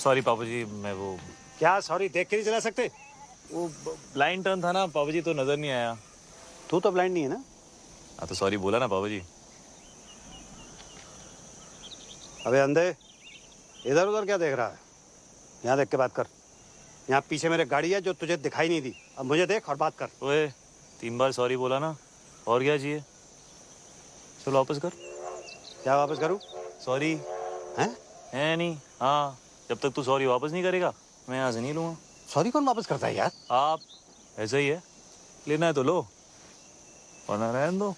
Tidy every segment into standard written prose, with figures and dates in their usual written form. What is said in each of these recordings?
Sorry पापा जी, मैं वो क्या सॉरी, देख के नहीं चला सकते? वो ब्लाइंड टर्न था ना पापा जी, तो नजर नहीं आया। तू तो ब्लाइंड नहीं है ना? हाँ तो सॉरी बोला ना पापा जी। अबे अंधे, इधर उधर क्या देख रहा है? यहाँ देख के बात कर। यहाँ पीछे मेरे गाड़ी है जो तुझे दिखाई नहीं दी। अब मुझे देख और बात कर। ओए 3 बार सॉरी बोला ना, और क्या चाहिए? चलो वापस कर। क्या वापस करूँ? सॉरी हैं? है नहीं। हाँ, जब तक तू सॉरी वापस नहीं करेगा मैं यहाँ से नहीं लूँगा। सॉरी कौन वापस करता है यार? आप, ऐसा ही है, लेना है तो लो वरना रहने दो।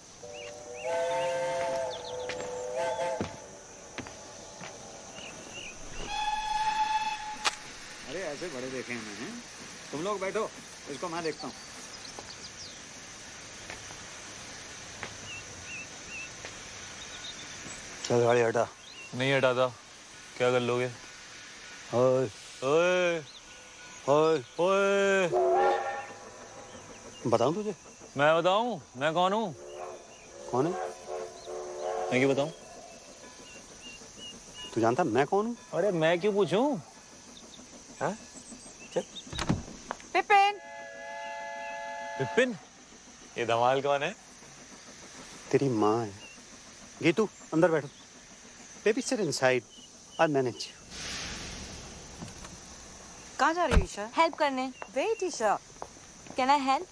अरे ऐसे बड़े देखे हैं मैंने। तुम लोग बैठो, इसको मैं देखता हूँ। चल गाड़ी हटा। नहीं हटाता। क्या कर लोगे? ओए ओए ओए, ओए, बताऊँ तुझे? मैं बताऊं मैं कौन हूँ? कौन है? मैं क्यों बताऊं? तू जानता मैं कौन हूँ? अरे मैं क्यों पूछूं? हाँ? चल। पिपिन, विपिन, ये धमाल कौन है? तेरी माँ है। गीतू अंदर बैठो। Baby sit inside, I manage. कहाँ जा रही हो ईशा? हेल्प करने। Wait Isha. Can I help?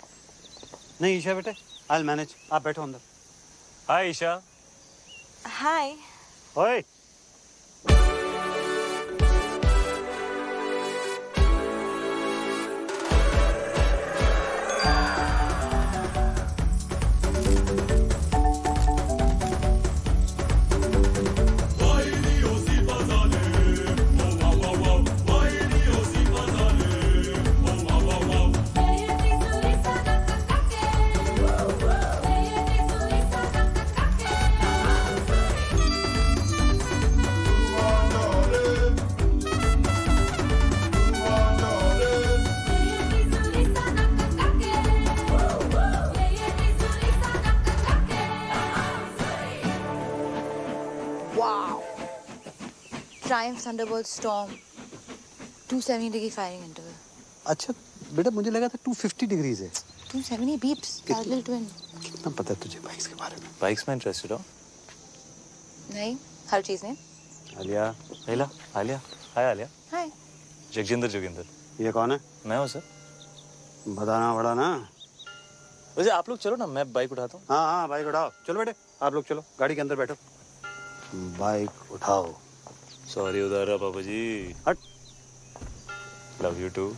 नहीं ईशा बेटे, आई मैनेज। आप बैठो अंदर। हाय ईशा। हाय। ओए Wow. Triumph Thunderbolt Storm. 270 degree firing interval. अच्छा बेटा, मुझे लगा था 250 डिग्रीज है। 270 beeps. Parallel twin. कितना पता है तुझे बाइक्स के बारे में? बाइक्स में इंटरेस्टेड हो? नहीं, हर चीज में। आलिया, आलिया, आलिया, हाय आलिया। हाय। जगजिंदर जोगिंदर। ये कौन है? मैं हूँ सर। बताना पड़ा ना। वैसे आप लोग चलो ना, मैं बाइक उठाता हूँ। हाँ हाँ बाइक उठाओ। चलो बेटे, आप लोग चलो गाड़ी के अंदर बैठो। बाइक उठाओ। सॉरी उधर रहा पापा जी। हट। Love you too.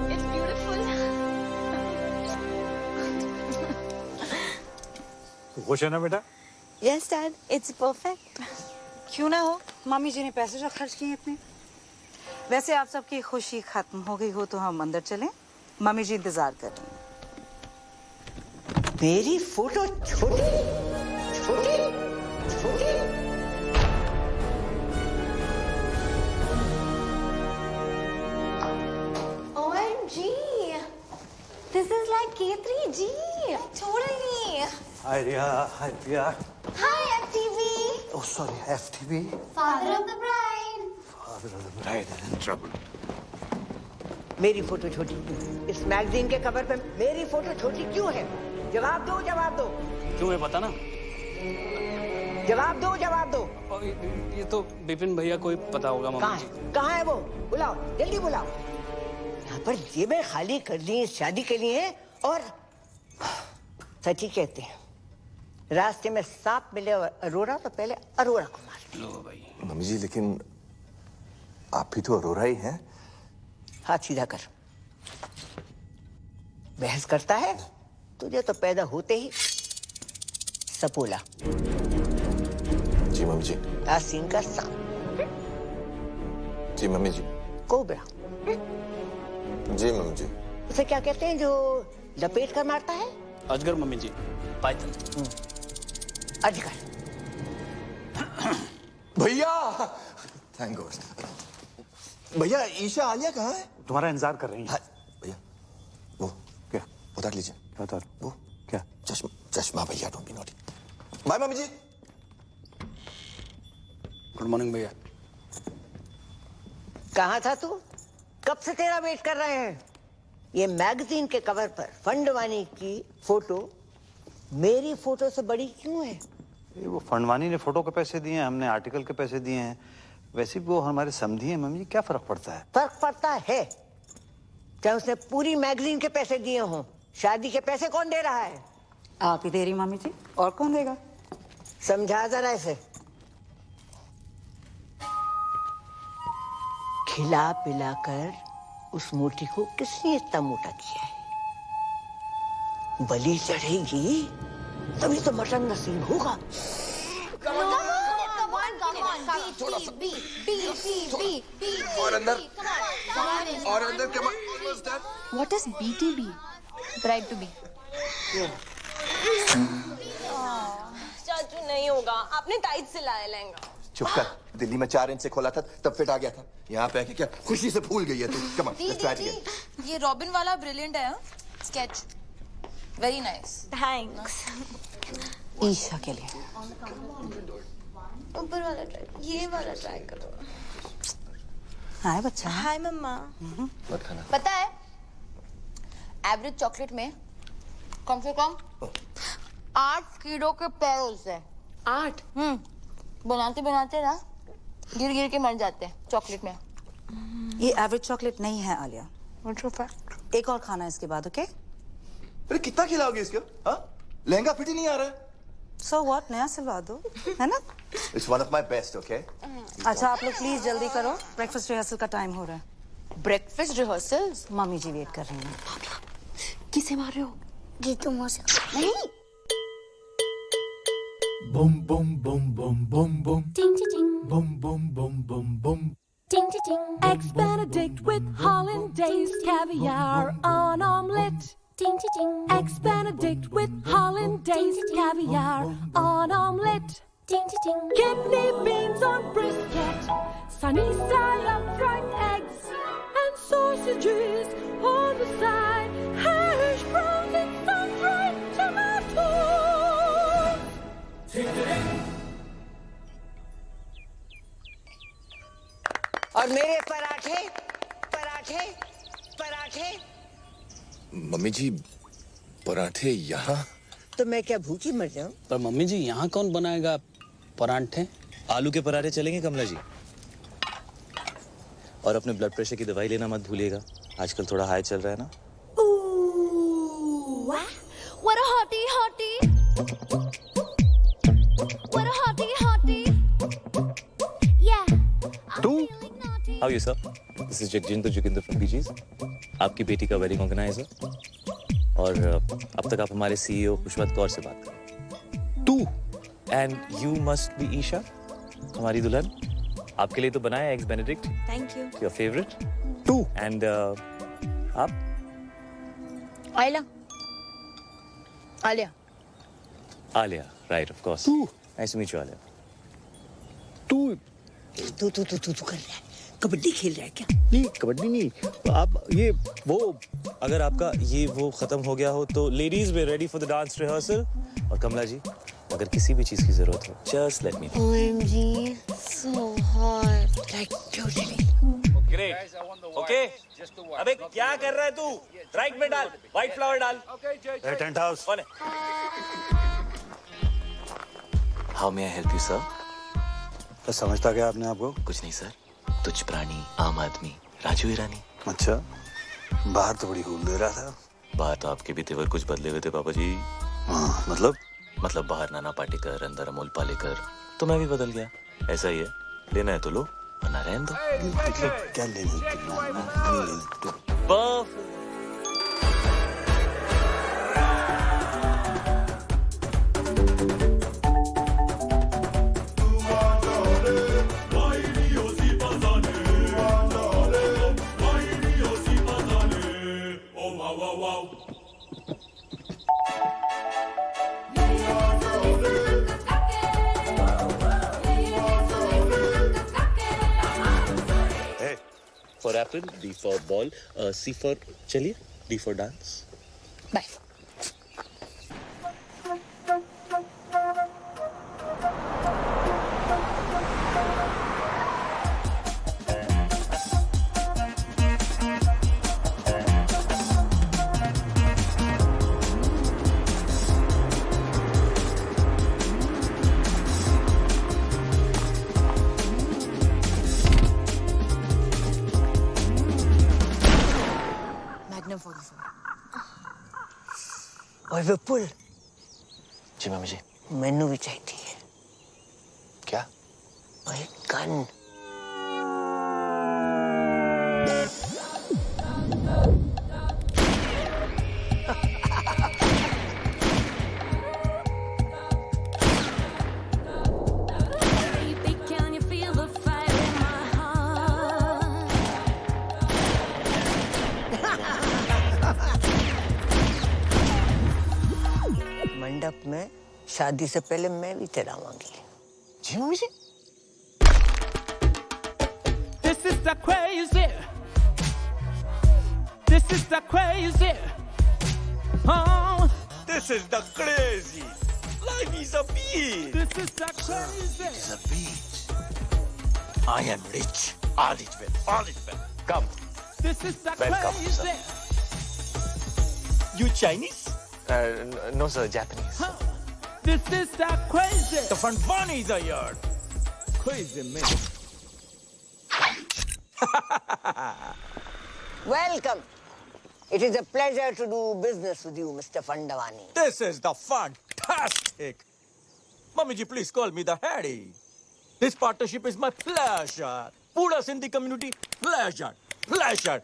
It's beautiful. खुश है ना बेटा? Yes, Dad. It's perfect. क्यों ना हो, मम्मी जी ने पैसे जो खर्च किए इतने। वैसे आप सबकी खुशी खत्म हो गई हो तो हम अंदर चलें। मम्मी जी इंतजार कर रही हैं। मेरी फोटो छोटी छोटी छोटी। OMG. This is like K3G. Totally. Alia. Hi, FTV. Oh sorry, FTV। Father of the bride. Father of the bride is in trouble. मेरी फोटो छोटी, इस मैगजीन के कवर पे मेरी फोटो छोटी क्यों है? जवाब दो, जवाब दो। क्यों है पता ना? जवाब दो, जवाब दो। और ये तो विपिन भैया को ही पता होगा कहाँ मम्मी जी। है? कहाँ है वो? बुलाओ, जल्दी बुलाओ। यहाँ पर जेबें खाली कर ली शादी के लिए। और सच ही कहते हैं, रास्ते में सांप मिले और अरोरा तो पहले अरोरा को मार। लो भाई। मम्मी जी लेकिन आप भी तो अरोरा ही हैं। हाथ सीधा कर। बहस करता है? तुझे तो पैदा होते ही सपोला। जी मम्मी जी। आसीन का सांप। जी मम्मी जी। कोबरा। जी मम्मी जी। उसे क्या कहते हैं जो लपेट कर मारता है? अजगर मम्मी जी। पाइथन। अजगर। भैया थैंक गॉड। भैया ईशा आलिया कहाँ है? तुम्हारा इंतजार कर रही है। हाँ, भैया वो क्या उतार लीजिए। बता वो क्या? चश्मा चश्मा भैया डोंट बी नॉटी। बाय मम्मी जी। गुड मॉर्निंग भैया। कहाँ था तू? कब से तेरा वेट कर रहे हैं। ये मैगजीन के कवर पर फंडवानी की फोटो मेरी फोटो से बड़ी क्यों है? ये वो फंडवानी ने फोटो के पैसे दिए हैं, हमने आर्टिकल के पैसे दिए हैं। वैसे भी वो हमारे समधी हैं मम्मी जी, क्या फर्क पड़ता है? फर्क पड़ता है। चाहे उसने पूरी मैगजीन के पैसे दिए हों, शादी के पैसे कौन दे रहा है? आप ही दे रही मम्मी जी, और कौन देगा? समझा जरा इसे। खिला पिलाकर उस मोटी को किसने इतना मोटा किया है? बलि चढ़ेगी तभी तो मटन नसीब होगा। और अंदर come on. What is BTB? Bride to be. चाचू नहीं होगा, आपने टाइट से लाया लहंगा। चुप कर। दिल्ली में 4 इंच से खोला था तब फिट आ गया था। यहाँ पे आके क्या खुशी से फूल गई है तू। Come on let's try again. ये रॉबिन वाला ब्रिलियंट है। Sketch very nice. Thanks. Isha के लिए। ऊपर वाला ट्राई, ये वाला ट्राई करो। हाय बच्चा। हाय मम्मा। मत खाना। पता है एवरेज चॉकलेट में कम से कम 8 कीड़ों के पैर होते हैं। 8? बनाते बनाते ना गिर गिर के मर जाते हैं चॉकलेट में। ये एवरेज चॉकलेट नहीं है आलिया। एक और खाना है इसके बाद, ओके? अरे कितना खिलाओगे इसको? हाँ लहंगा फिट ही नहीं आ रहा है। सो व्हाट, नया सिलवा दो, है ना? It's one of my best. Okay अच्छा आप लोग प्लीज जल्दी करो, ब्रेकफास्ट रिहर्सल का टाइम हो रहा है। Breakfast rehearsals? मम्मी जी वेट कर रही हैं। किसे मार रहे हो? जीतू मौसी। नहीं। Boom boom boom boom boom boom. Ding ding ding. Boom boom boom boom boom. Ding ding ding. Eggs Benedict with hollandaise caviar on omelette. Ding ding ding. Eggs Benedict with hollandaise caviar on omelette. Ding ding ding. Kidney beans on brisket, sunny side up fried eggs, and sausages on the side. Hash browns and sun-dried tomatoes. और मेरे पराठे पराठे पराठे। Mummy जी पराठे यहाँ? तो मैं क्या भूखी मर जाऊं? पर मम्मी जी यहाँ कौन बनाएगा परांठे? आलू के पराठे चलेंगे कमला जी। और अपने ब्लड प्रेशर की दवाई लेना मत भूलिएगा, आजकल थोड़ा हाई चल रहा है ना। Ooh, what a hottie hottie. What a hottie hottie. Yeah. तू? How are you, sir? This is Jagjinder Joginder from PGs. आपकी बेटी का वेडिंग ऑर्गेनाइजर। और अब तक आप हमारे सीईओ खुशवंत कौर से बात करें। तू? And you must be Isha, हमारी दुल्हन। आपके लिए तो बनाया eggs Benedict. Thank you. Your favorite? तू? And आप? Alia. Alia. Alia, right, of course. तू? Nice to meet you, Alia. तू तू कर रहा है? कबड्डी खेल रहा है क्या? नहीं, कबड्डी नहीं। आप ये वो अगर आपका ये वो खत्म हो गया हो तो ladies way ready for the dance rehearsal. और कमला जी अगर किसी भी चीज की जरूरत हो just let me know. OMG, so hot. Like totally. Great. Okay अबे क्या कर रहा है तू? राइट में डाल, व्हाइट फ्लावर डाल। Tent house. कौन है? How may I help you sir? तो समझता क्या आपने आपको? कुछ नहीं सर, तुच्छ प्राणी आम आदमी राजू ईरानी। अच्छा, बाहर तो बड़ी खूब दे रहा था। बाहर तो आपके भी तेवर कुछ बदले हुए थे पापा जी। हाँ, मतलब बाहर नाना पाटेकर अंदर अमोल पालेकर, तो मैं भी बदल गया। ऐसा ही है, लेना है तो लो। वरना रहने दो। क्या ले लेते? Perfect. Hey, For apple, D for ball, C for चलिए, D for dance. बाय। मैग्नम 44। ओए विपुल, जी मम्मी जी। मैनू भी चाहिए है। क्या? ओए gun. Baby, can you feel the fire in my heart? मंडप में शादी से पहले मैं भी तेरा मांगी। जी mummy ji. This is the crazy. This is the crazy. Oh, This is the crazy. Life is a beach. this is the crazy. It's a beach. I am rich. All is well. All is well. Come. This is the Welcome, crazy. You Chinese? No sir, Japanese. This is the crazy. The Funfani's are here. Crazy man. Welcome. It is a pleasure to do business with you, Mr. Fandavani. This is the fantastic. Mummy ji, please call me the Harry. This partnership is my pleasure. Pura Sindhi community, pleasure. Pleasure.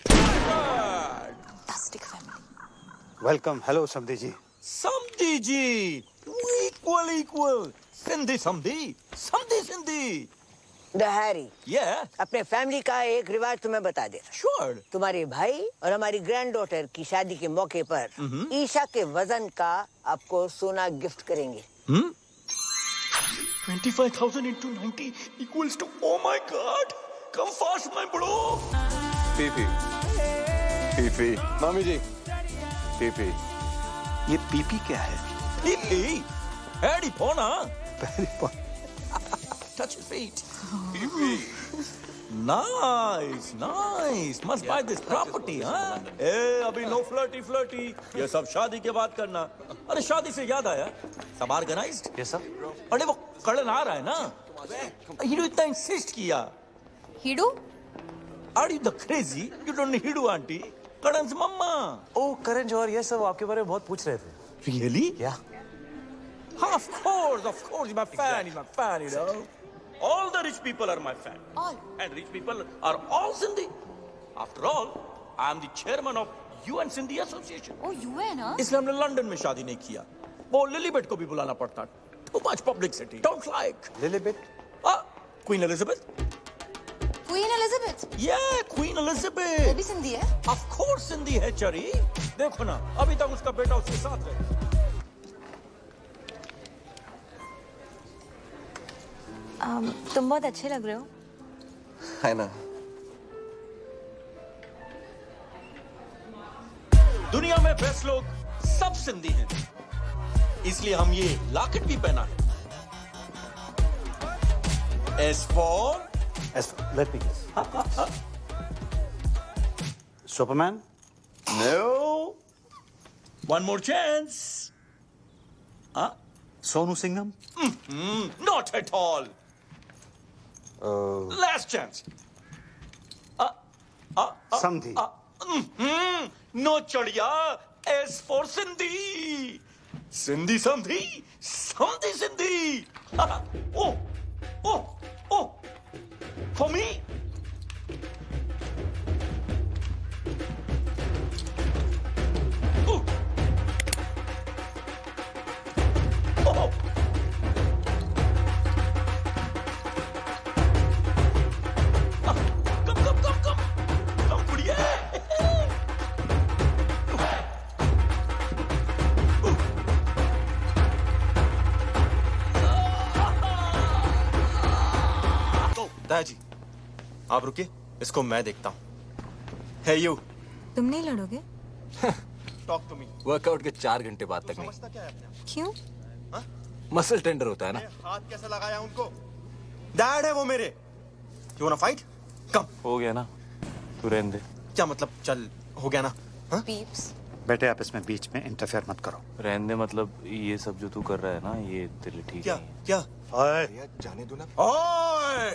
Pleasure. Fantastic family. Welcome, hello समधी जी। Samdhi ji. Equal. Sindhi Samdhi. Samdhi Sindhi. The Harry. Yeah, अपने family का एक रिवाज तुम्हें बता दे रहा sure. हूं। तुम्हारे भाई और हमारी ग्रैंड डॉटर की शादी के मौके पर ईशा के वजन का आपको सोना गिफ्ट करेंगे। 25,000 into 90 equals to, oh my God. Come fast, my bro. PP मामी जी पीपी ये पीपी क्या है? Pee. Harry Pona. Touch his feet. Nice. Must buy this property, huh? ए, अभी no flirty. ये सब शादी के बाद करना। अरे शादी से याद आया, सब organized? Yes sir. अरे वो कड़न आ रहा है ना? हीडू इतना insist किया। हिडू? Are you the crazy? You don't need Hidu auntie. Karan's mama. ओ करण जौहर, ये सब आपके बारे में बहुत पूछ रहे थे। Really? Yeah. Of course, he's my fan, you know. All the rich people are my fan. All. And rich people are all Sindhi. After all, I am the chairman of UN Sindhi Association. ओ UN हाँ? इसलिए हमने London में शादी नहीं किया। वो लिलीबेट को भी बुलाना पड़ता। Too much publicity. Don't like. लिलीबेट? Queen Elizabeth. Queen Elizabeth? Yeah, Queen वो Elizabeth. भी सिंधी है? Of course Sindhi है चरी। देखो ना, अभी तक उसका बेटा उसके साथ है। तुम बहुत अच्छे लग रहे हो। है ना? दुनिया में बेस्ट लोग सब सिंधी हैं, इसलिए हम ये लॉकेट भी पहना है। S for let me guess. Superman? no. One more chance. Sonu Singham? Not at all. Last chance. समधी? No चढ़िया. S for Sindhi. Sindhi Samdhi. Samdhi Sindhi. Oh. दादाजी आप रुकिए, इसको मैं देखता हूँ। है यू तुम नहीं लड़ोगे? Talk to me. वर्कआउट के 4 घंटे बाद तक नहीं। समझता क्या है अपने? क्यों? मसल टेंडर होता है ना। हाथ कैसे लगाया उनको? डैड है वो मेरे। You wanna fight? कम। हो गया ना, तू रहने दे। क्या मतलब चल हो गया ना? पीप्स बेटे आप इसमें बीच में इंटरफेयर मत करो। रहने दे, मतलब ये सब जो तू कर रहा है ना, ये तेरे लिए ठीक क्या नहीं है। क्या? ओए यार जाने दो ना। ओए!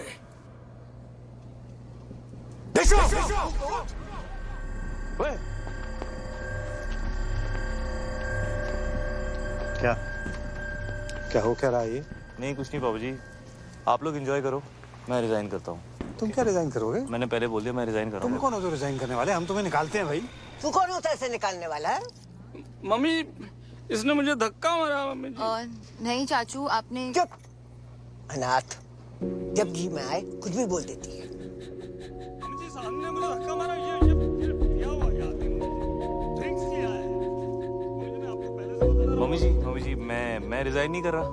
क्या क्या हो क्या रहा है ये? नहीं कुछ नहीं बाबू जी, आप लोग एंजॉय करो, मैं रिजाइन करता हूँ। तुम क्या रिजाइन करोगे? मैंने पहले बोल दिया मैं रिजाइन कर रहा तुम हूँ। कौन हो जो रिजाइन करने वाले? हम तुम्हें निकालते हैं भाई। तू कौन होता है इसे निकालने वाला है? मम्मी इसने मुझे धक्का मारा मम्मी जी। नहीं चाचू, आपने चुप अनाथ, जब जी में आए कुछ भी बोल देती है। मम्मी जी सामने मुझे धक्का मारा, ये क्या हुआ यार? ड्रिंक्स किया है। मैंने आपको पहले से बता मम्मी जी मैं रिजाइन नहीं कर रहा।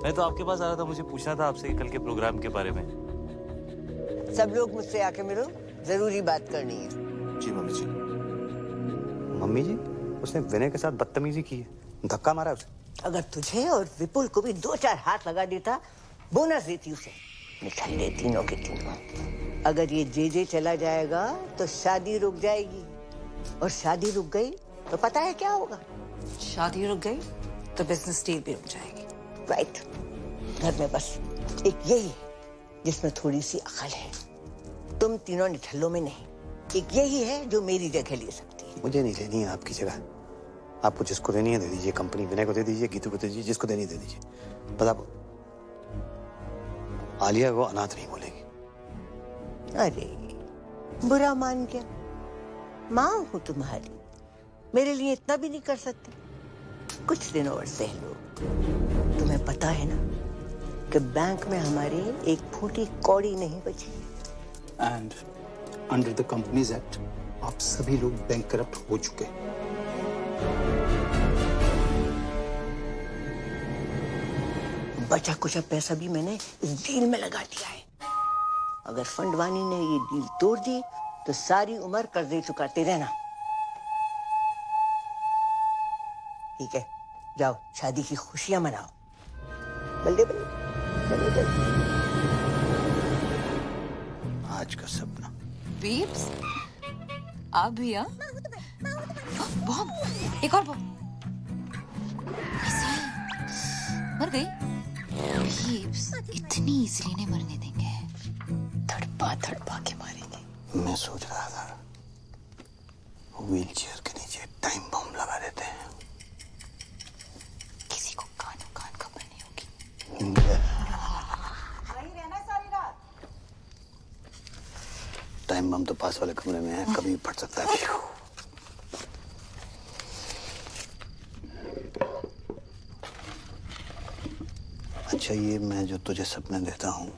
मैं तो आपके पास आ रहा था, मुझे पूछना था आपसे कल के प्रोग्राम के बारे में। सब लोग मुझसे आके मिलो, जरूरी बात करनी है। जी मम्मी जी। मम्मी जी उसने विनय के साथ बदतमीजी की है, धक्का मारा उसे। अगर तुझे और विपुल को भी 2-4 हाथ लगा देता, बोनस देती उसे, मिठाई दे तीनों के तीनों। अगर ये जे चला जाएगा तो शादी रुक जाएगी, और शादी रुक गई तो पता है क्या होगा? शादी रुक गई तो बिजनेस डील भी रुक जाएगी। राइट। घर में बस एक यही है जिसमें थोड़ी सी अकल है। तुम तीनों निठल्लों में नहीं, एक यही है जो मेरी जगह ले सकती है। मुझे नहीं लेनी है आपकी जगह। आपको जिसको देनी है दे दीजिए, कंपनी विनय को दे दीजिए, गीतू को दे दीजिए, जिसको देनी है दे दीजिए। बस आप आलिया को अनाथ नहीं बोलेगी। अरे बुरा मान गया, माँ हूं तुम्हारी, मेरे लिए इतना भी नहीं कर सकते? कुछ दिन और सह लो। तुम्हें पता है ना कि बैंक में हमारे एक फूटी कौड़ी नहीं बची। And under the companies act आप सभी लोग बैंक करप्ट हो चुके हैं। बचा कुछ पैसा भी मैंने इस डील में लगा दिया है। अगर फंडवानी ने ये डील तोड़ दी तो सारी उम्र कर्जे चुकाते रहना। ठीक है, जाओ शादी की खुशियां मनाओ। बल्ले बल्ले चलो जल्दी। आज का सपना। पीप्स आप भी? बॉम्ब, एक और बॉम्ब। मर गई? पीप्स इतनी इजीली नहीं मरने देंगे, तड़पा के मारेंगे। मैं सोच रहा था व्हील चेयर के नीचे टाइम बम लगा देते हैं। किसी को कान खबर नहीं होगी। वहीं रहना सारी रात। टाइम बम तो पास वाले कमरे में है, कभी भी फट सकता है। अच्छा ये मैं जो तुझे सपने देता हूँ,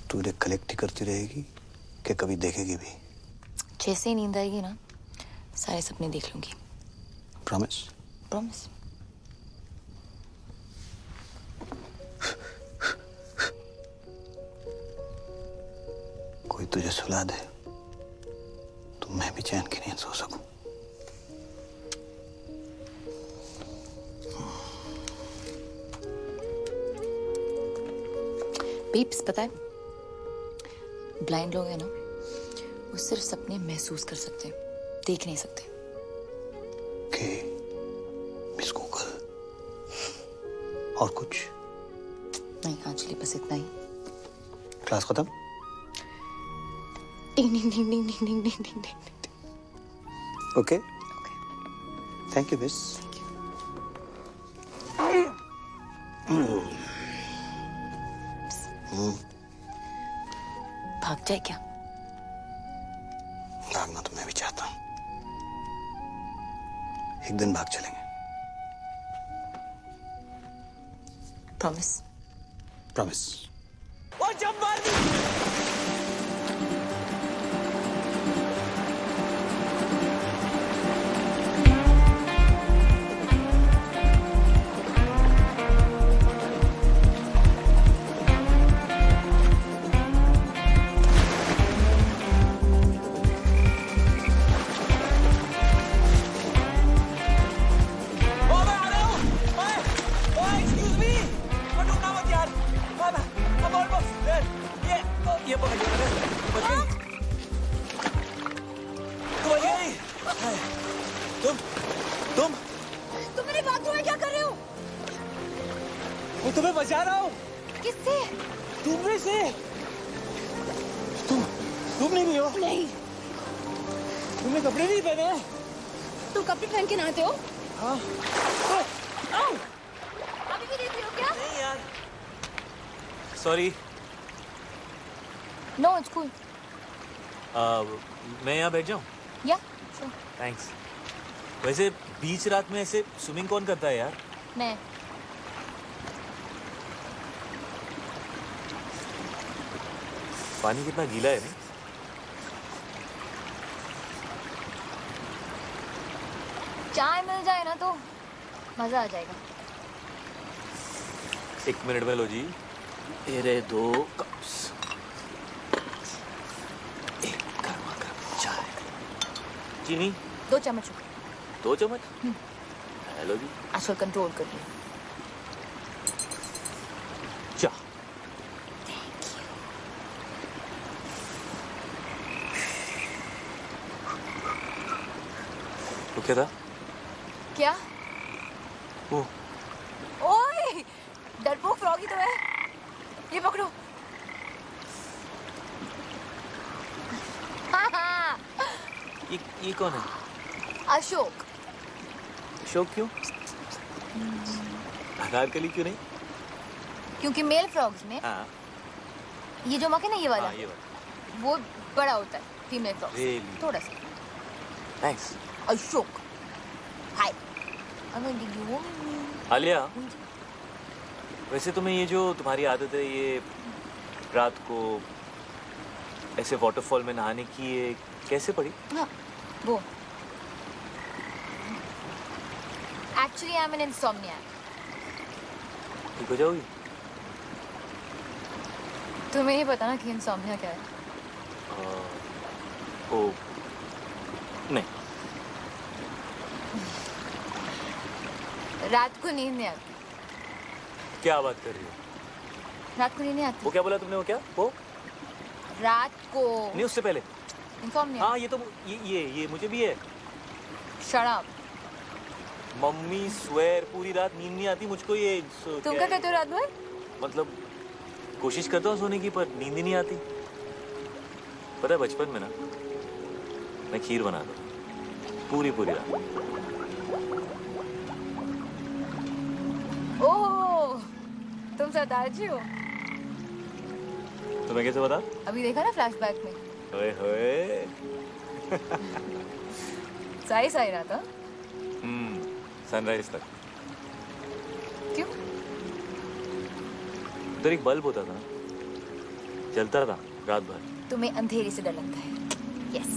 तू उन्हें कलेक्ट ही करती रहेगी कि कभी देखेगी भी? जैसे ही नींद आएगी ना, सारे सपने देख लूंगी। प्रॉमिस? प्रॉमिस। कोई तुझे सुला दे तो मैं भी चैन की नींद सो सकूं। पीप्स पता है, ब्लाइंड लोग हैं ना, वो सिर्फ सपने महसूस कर सकते हैं, देख नहीं सकते। मिस गूगल और कुछ नहीं एक्चुअली बस इतना ही। क्लास खत्म? Ding ding ding ding ding ding ding ding. Okay thank you miss. भाग जाए क्या? भागना तो मैं भी चाहता हूँ, एक दिन भाग चलेंगे। प्रॉमिस? प्रॉमिस। मैं तुम्हें बचा रहा हूँ। किससे? तुमने से। तुम नहीं हो? नहीं। तुमने कपड़े नहीं पहने? तुम कपड़े पहन के नहाते हो? हाँ। अभी भी देख रहे हो क्या? नहीं यार, सॉरी। No it's cool. मैं यहाँ बैठ जाऊँ? या थैंक्स। वैसे बीच रात में ऐसे स्विमिंग कौन करता है यार? मैं। पानी कितना गीला है नहीं? चाय मिल जाए ना तो मजा आ जाएगा। 1 मिनट में लो जी। ये रहे 2 कप्स। एक गर्मा गर्म चाय। चीनी? 2 चम्मच। 2 चम्मच? हेलो जी। आजकल कंट्रोल करिए। चाह। तो क्या था? क्या? वो ओए डरपोक फ्रॉगी तो है। ये पकड़ो। ये कौन है? अशोक। अशोक क्यों? अनारकली क्यों नहीं? क्योंकि मेल फ्रॉग्स में हाँ। ये जो मक है ना ये वाला, हाँ, ये वाला वो बड़ा होता है फीमेल फ्रॉग Really? थोड़ा सा। थैंक्स। अशोक हाय। आलिया, वैसे तुम्हें ये जो तुम्हारी आदत है ये रात को ऐसे वाटरफॉल में नहाने की, ये कैसे पड़ी? हाँ, वो एक्चुअली आई एम एन इंसोम्नियाक। ठीक हो जाओगी? तुम्हें ही पता ना कि इंसोम्निया क्या है। ओ नहीं, रात को नींद नहीं आती। क्या बात कर रही हो? रात को नींद नहीं आती। वो क्या बोला तुमने? वो क्या? वो रात को नहीं, उससे पहले। इंसोम्निया। हाँ, ये तो ये मुझे भी है। Shut up. मम्मी स्वेर पूरी रात नींद नहीं आती मुझको। ये तुम क्या कहते हो रात भर? मतलब कोशिश करता हूँ सोने की, पर नींद ही नहीं आती। पता है बचपन में ना मैं खीर बनाता पूरी रात। ओह, तुम सरदारजी हो। तुम्हें कैसे पता? अभी देखा ना फ्लैशबैक में। ओए होए। सही रहा था। सनराइज तक। क्यों? उधर एक बल्ब होता था ना, जलता था रात भर। तुम्हें अंधेरे से डर लगता है? यस।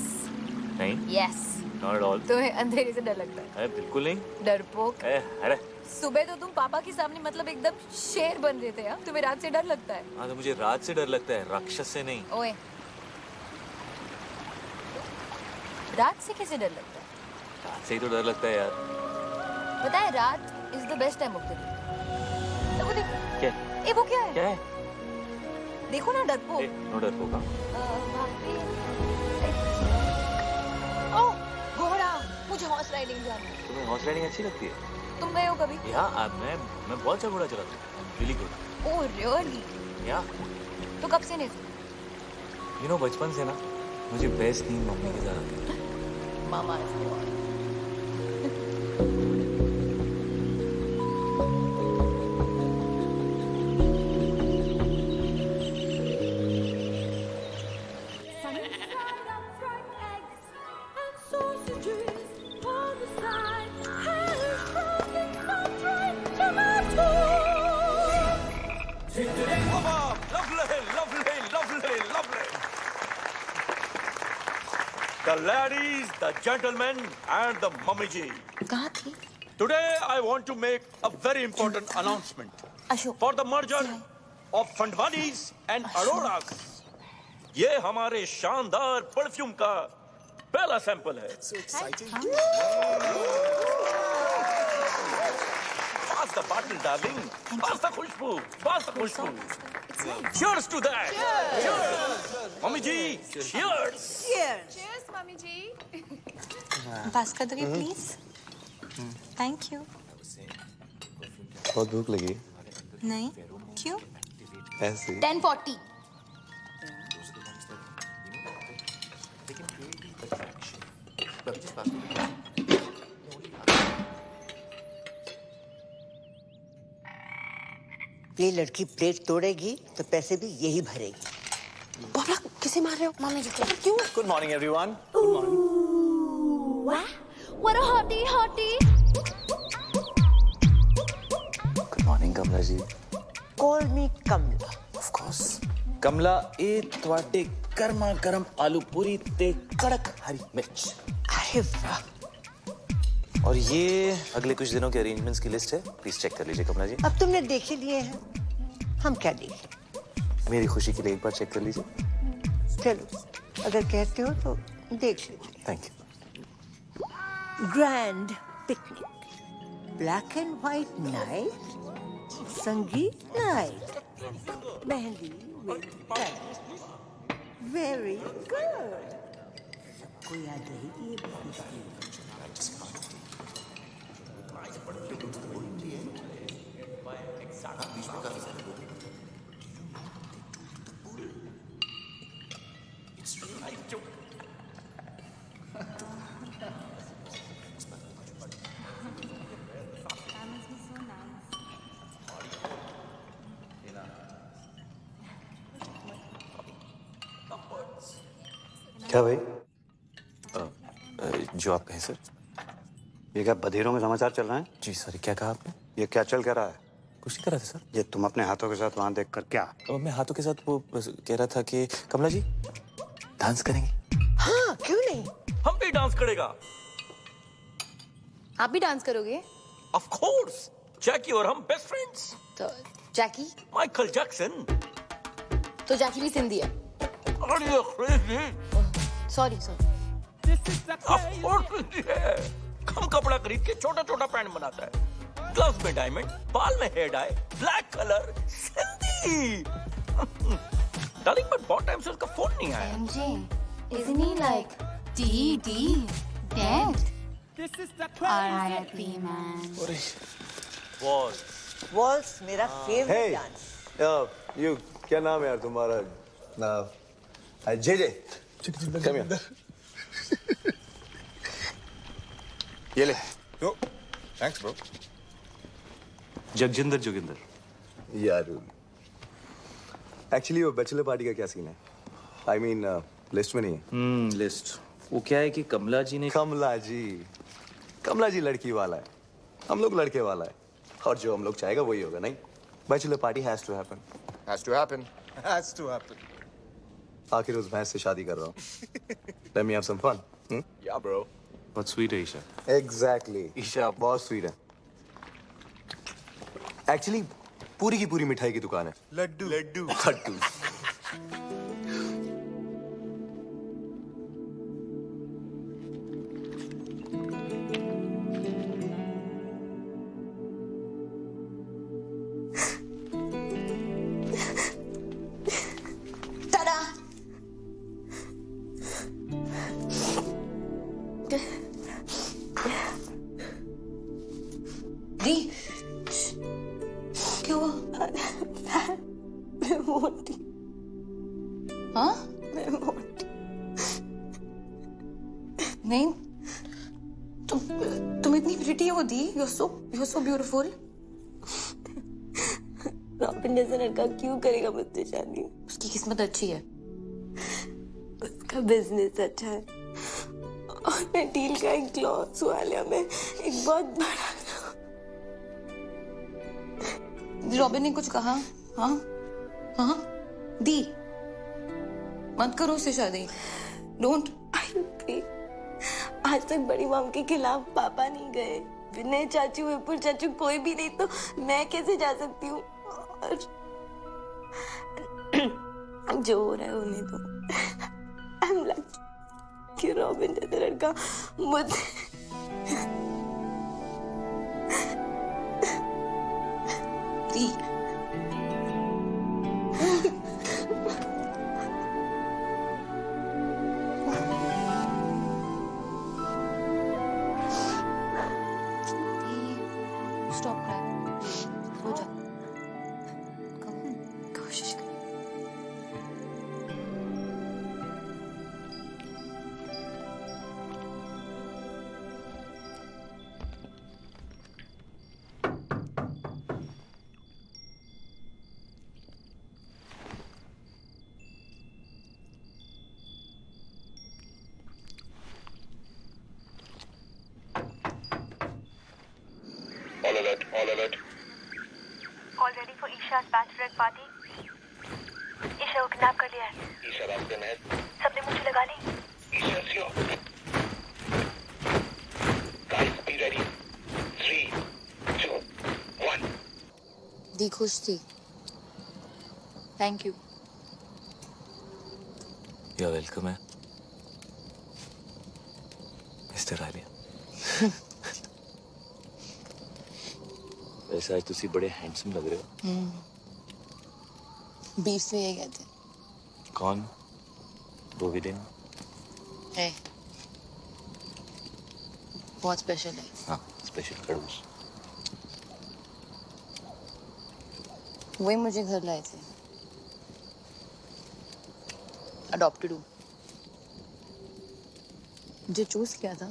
नहीं, यस। Not at all. तुम्हें अंधेरे से डर लगता है? अरे बिल्कुल नहीं। डरपोक। अरे सुबह तो तुम पापा के सामने मतलब एकदम शेर बन रहे थे। तुम्हें रात से डर लगता है? हाँ, तो मुझे रात से डर लगता है, राक्षस से नहीं। ओए, रात से कैसे डर लगता है? रात से ही तो डर लगता है यार। पता है रात is the best time of the day. वो देख। क्या? ए वो क्या है? क्या है? देखो ना डरपोक। नो डरपोक। ओह घोड़ा, मुझे हॉर्स राइडिंग जाना है। तुम्हें हॉर्स राइडिंग अच्छी लगती है? तुम गए हो कभी? या मैं बहुत अच्छा घोड़ा चलाता हूँ। Really good. Oh really? या तो कब से नहीं? यू नो बचपन से ना मुझे बेस्ट नींद मम्मी के साथ आती है। मामा The ladies, the gentlemen, and the mummy ji. कहाँ थी? Today I want to make a very important announcement. Ashok. For the merger of Fandwanis and Auroras. ये हमारे शानदार परफ्यूम का पहला सैंपल है। So exciting. Pass the bottle, darling. Pass the Khushboo. Pass the Khushboo. Cheers to that. Cheers. Mummy ji, cheers. Cheers, mummy ji. Pass कर दोगे please? Thank you. बहुत भूख लगी। नहीं, क्यों? ऐसे 10:40. ये लड़की प्लेट तोड़ेगी तो पैसे भी यही भरेगी। बाबा किसे मार रहे हो? मम्मी जी को। क्यों? Good morning everyone. What a hottie, hottie. Good morning Kamala ji. Call me Kamala. Of course. Kamala ए ਤੁਹਾਡੇ गर्मा गर्म आलू पूरी ते कड़क हरी मिर्च। अरे वाह। और ये अगले कुछ दिनों के अरेंजमेंट्स की लिस्ट है, प्लीज चेक कर लीजिए कमला जी। अब तुमने देख ही लिए हैं, हम क्या देखें? मेरी खुशी के लिए एक बार चेक कर लीजिए। चलो, अगर कहते हो तो देख लीजिए। Thank you. Grand picnic, black and white night, sangeet night, mehndi with very good. सबको याद रहेगी ये खुशी। क्या भाई? जो आप कहें सर। ये क्या बधीरों में समाचार चल रहे हैं? जी सर, क्या कहा आपने? ये क्या चल क्या रहा है? कुछ नहीं कर रहा था सर। ये तुम अपने हाथों के साथ वहां देख कर क्या? मैं हाथों के साथ वो बस कह रहा था कि कमला जी डांस करेंगे। हाँ, क्यों नहीं? हम भी डांस करेगा। आप भी डांस करोगे? Of course. जैकी और हम बेस्ट फ्रेंड्स। तो जैकी? Michael Jackson. तो जैकी भी सिंधी है। Are you crazy? Sorry sorry. Of course Sindhi है। कम कपड़ा खरीद के छोटा छोटा पैंट बनाता है, ग्लव्स में डायमंड, बाल में hair dye, black colour, Sindhi. Darling but बहुत टाइम से उसका फोन नहीं आया। MJ, isn't he like dead? This is the crazy. R.I.P. man. Walls मेरा फेवरेट डांस। यू क्या नाम है यार तुम्हारा? जे कम हियर। ये ले। यो थैंक्स ब्रो। जगजिंदर जोगिंदर। यार एक्चुअली वो बैचलर पार्टी का क्या सीन है? आई मीन लिस्ट में नहीं है। लिस्ट वो क्या है कि कमला जी ने कमला जी लड़की वाला है, हम लोग लड़के वाला है, और जो हम लोग चाहेगा वही होगा। नहीं, bachelor party has to happen. Has to happen. Has to happen. आखिर उस भैंस से शादी कर रहा हूँ। Let me have some fun. या ब्रो। बहुत स्वीट है ईशा। एग्जैक्टली, ईशा बहुत स्वीट है। एक्चुअली पूरी की पूरी मिठाई की दुकान है। लड्डू लड्डू लड्डू। दी क्या हुआ? मैं मोटी। हाँ? मैं मोटी। नहीं, तुम इतनी प्रिटी हो दी। You're so beautiful. रॉबिन जैसा लड़का क्यों करेगा मुझसे शादी? उसकी किस्मत अच्छी है। उसका बिजनेस अच्छा है और मैं डील का एक क्लॉथ वालिया में एक बहुत बड़ा। रॉबिन ने कुछ कहा? हाँ हाँ दी, मत करो उससे शादी। डोंट। आज तक बड़ी मॉम के खिलाफ पापा नहीं गए, विनय चाचू, विपुल चाचू, कोई भी नहीं, तो मैं कैसे जा सकती हूँ? और जो हो रहा है होने दो। आई एम लकी कि रॉबिन जैसा लड़का मुझे दी। Stop crying. सो जा। all ready for Isha's bachelorette party? Isha को किडनैप कर लिया है। ईशा रास्ते में है। सबने मुझे लगा ली। ईशा सियो। Guys, be ready. 3, 2, 1. दी खुश थी। Thank you. You're welcome, है मिस्टर आलिया। वैसे आज तुसी बड़े हैंडसम लग रहे हो। बीफ से ये कहते हैं। कौन? बोविडिन है। बहुत स्पेशल है। हाँ, स्पेशल खड़ूस। वही मुझे घर लाए थे। अडॉप्टेड हूँ। जो चूज किया था,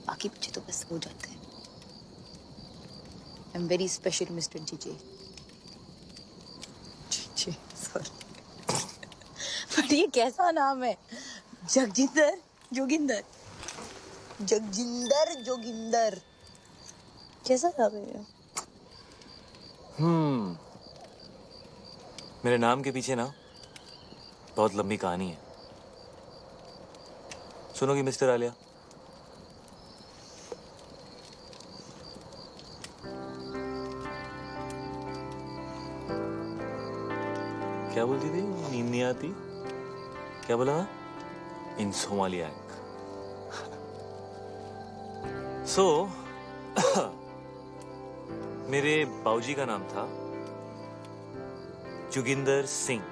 बाकी बच्चे तो बस हो जाते हैं। I am very special mister GJ. GJ, sorry. But ये कैसा नाम है? जगजिंदर जोगिंदर। जगजिंदर जोगिंदर। कैसा नाम है ये? मेरे नाम के पीछे ना बहुत लंबी कहानी है। सुनोगी मिस्टर आलिया? क्या बोलती थी? नींद नहीं आती? क्या बोला? इंसोमालियाक। सो मेरे बाऊजी का नाम था जोगिंदर सिंह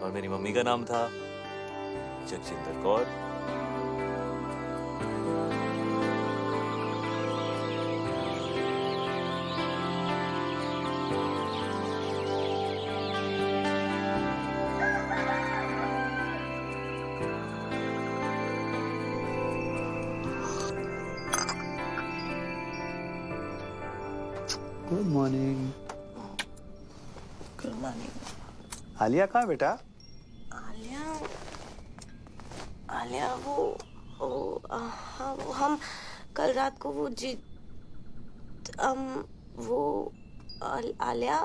और मेरी मम्मी का नाम था Jagjinder Kaur. Good morning. Good morning. Alia कहाँ बेटा? आलिया हाँ वो हम कल रात को आलिया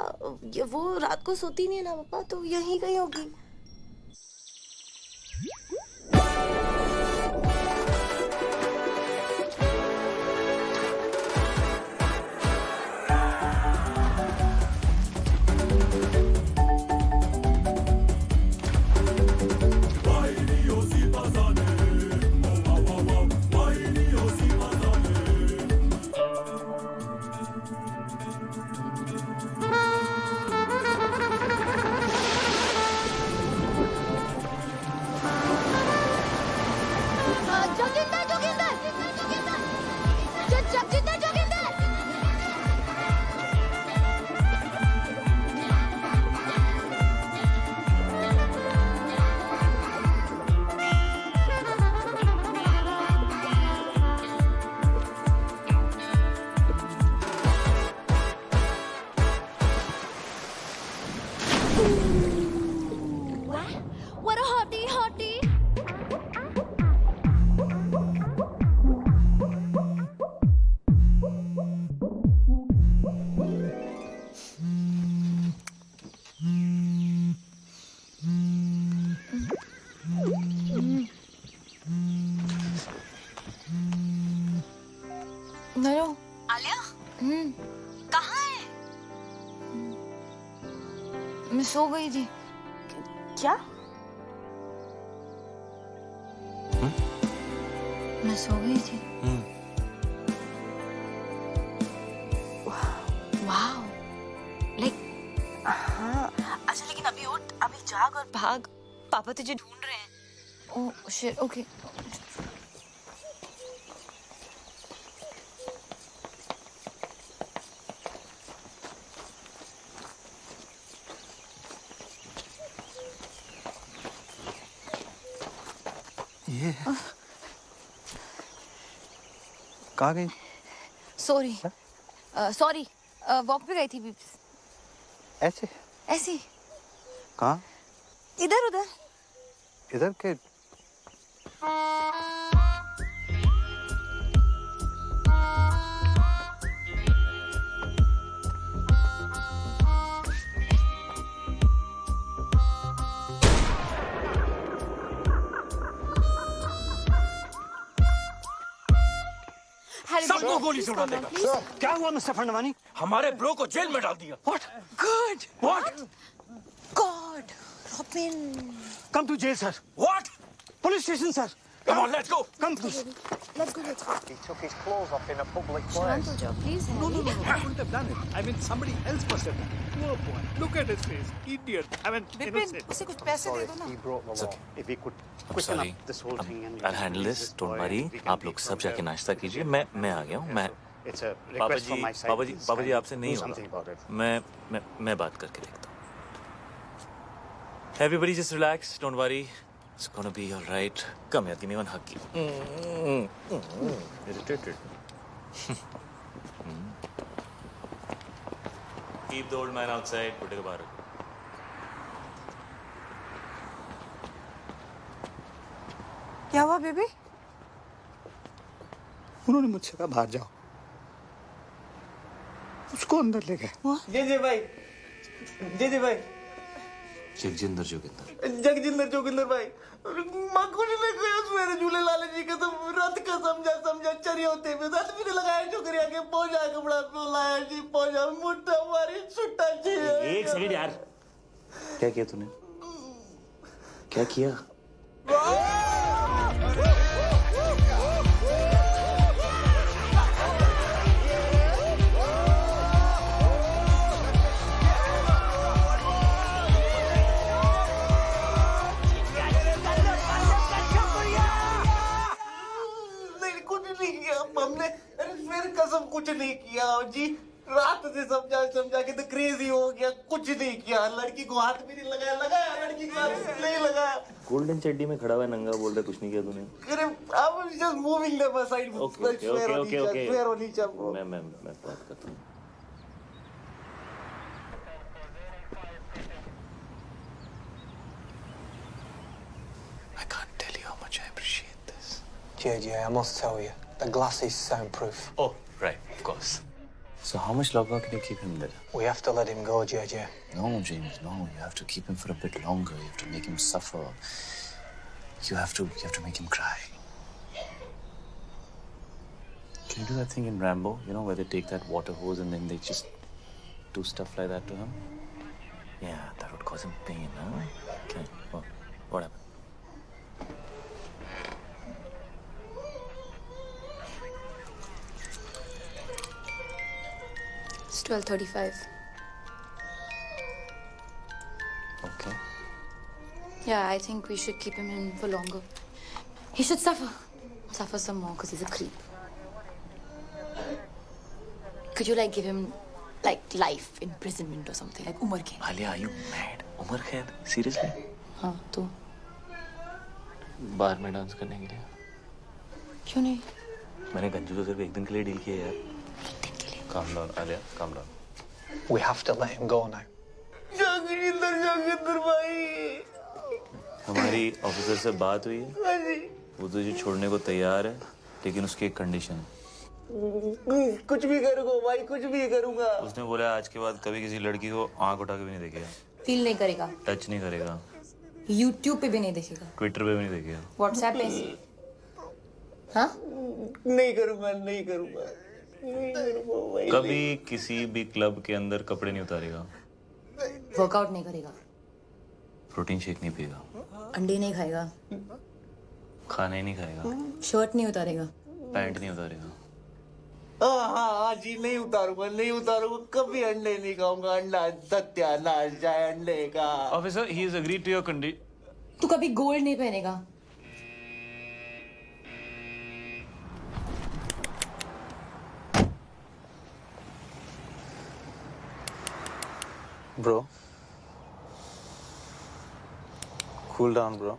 वो रात को सोती नहीं है ना पापा, तो यहीं कहीं होगी। What a hottie, hottie. नरो। आलिया कहाँ है? मैं सो गई थी। क्या? मैं सो गई थी। वाह, लाइक हाँ। अच्छा लेकिन अभी उठ, अभी जाग और भाग, पापा तुझे ढूंढ रहे हैं। Oh shit, okay. ये कहाँ गई? सॉरी सॉरी, वॉक पे गई थी बीप्स। ऐसे? ऐसी? कहाँ? इधर उधर। इधर के? गोली से उड़ा देगा। क्या हुआ मिस्टर फंडवानी? हमारे ब्रो को जेल में डाल दिया। What? Good. What? God. Robin. Come to jail, sir. What? Police station, sir. Come on, let's go. Come, please. Let's go, let's go. He took his clothes off in a public Shant, place. please, No, Harry. I wouldn't have done it. I mean, somebody else must have done it. Poor boy. Look at his face. Idiot. I mean, Vipin innocent. उसे कुछ पैसे दे दो ना. He broke the law. If we could I'm quicken sorry. up this whole thing and I'll handle this. Don't worry. आप लोग सब जाके नाश्ता कीजिए. मैं आ गया हूँ. मैं It's a पापा request ji from my side. पापा जी Please पापा जी kindly आपसे do नहीं something about it. होगा. मैं बात करके देखता हूँ. Everybody just relax. Don't worry. It's gonna be all right. Come here. Give me one hug. Irritated. Keep the old man outside. Put it बाहर. क्या हुआ बेबी? उन्होंने मुझसे कहा बाहर जाओ. उसको अंदर ले गए. जी भाई. जी भाई. जगजिंदर जोगिंदर. जगजिंदर जोगिंदर भाई. मां कुछ नहीं कहा मेरे झूले लाले जी का तो रात का समझा चरी होते में रात भी लगाया छोकरिया के पहुंचा कपड़ा पे लाया जी पहुंचा मुट्ठा मारी छुट्टा जी. एक सेकंड यार. क्या किया तूने? क्या किया? हमने फिर कसम कुछ नहीं किया जी. रात से समझा के तो क्रेजी हो गया. कुछ नहीं किया. लड़की को हाथ भी नहीं लगाया लड़की को हाथ नहीं लगाया. गोल्डन चड्डी में खड़ा हुआ नंगा बोल रहा कुछ नहीं किया तूने. अरे I was just moving them aside. Okay. Fair on each other. मैं बात करता हूँ. I can't tell you how much I appreciate this. JJ, I must tell you, the glass is soundproof. Oh, right, of course. So how much longer can you keep him there? We have to let him go, JJ. No, James, no. You have to keep him for a bit longer. You have to make him suffer. You have to make him cry. Can you do that thing in Rambo? You know, where they take that water hose and then they just do stuff like that to him? Yeah, that would cause him pain, huh? Okay, well, what happened? It's 12:35. Okay. Yeah, I think we should keep him in for longer. He should suffer some more because he's a creep. Could you give him life imprisonment or something, like Umar Khair? Alia, are you mad? Umar Khair? Seriously? हाँ तो बार में dance करने के लिए. क्यों नहीं? मैंने गंजू को सिर्फ एक दिन के लिए डील किया यार. Calm down, Alia. Calm down. We have to let him go now. जगजिंदर भाई. हमारी ऑफिसर से बात हुई है. हाँ जी. वो तुझे छोड़ने को तैयार है, लेकिन उसकी एक कंडीशन है. कुछ भी करूँगा भाई, कुछ भी करूँगा. उसने बोला आज के बाद कभी किसी लड़की को आंख उठा के भी नहीं देखेगा. फील नहीं करेगा. टच नहीं करेगा. YouTube पे भी नहीं देखेगा. ट्विटर पे भी नहीं देखेगा. WhatsApp पे. हाँ? नहीं करूँगा. कभी किसी भी क्लब के अंदर कपड़े नहीं उतारेगा. वर्कआउट नहीं करेगा. प्रोटीन शेक नहीं पिएगा. अंडे नहीं खाएगा. खाना ही नहीं खाएगा. शर्ट नहीं उतारेगा. पैंट नहीं उतारेगा. हाँ जी, नहीं उतारूंगा. कभी अंडे नहीं खाऊंगा. अंडा सत्यानाश जाए अंडे का. Officer, he is agreed to your condition. तू कभी गोल्ड नहीं पहनेगा. Bro, cool down, bro.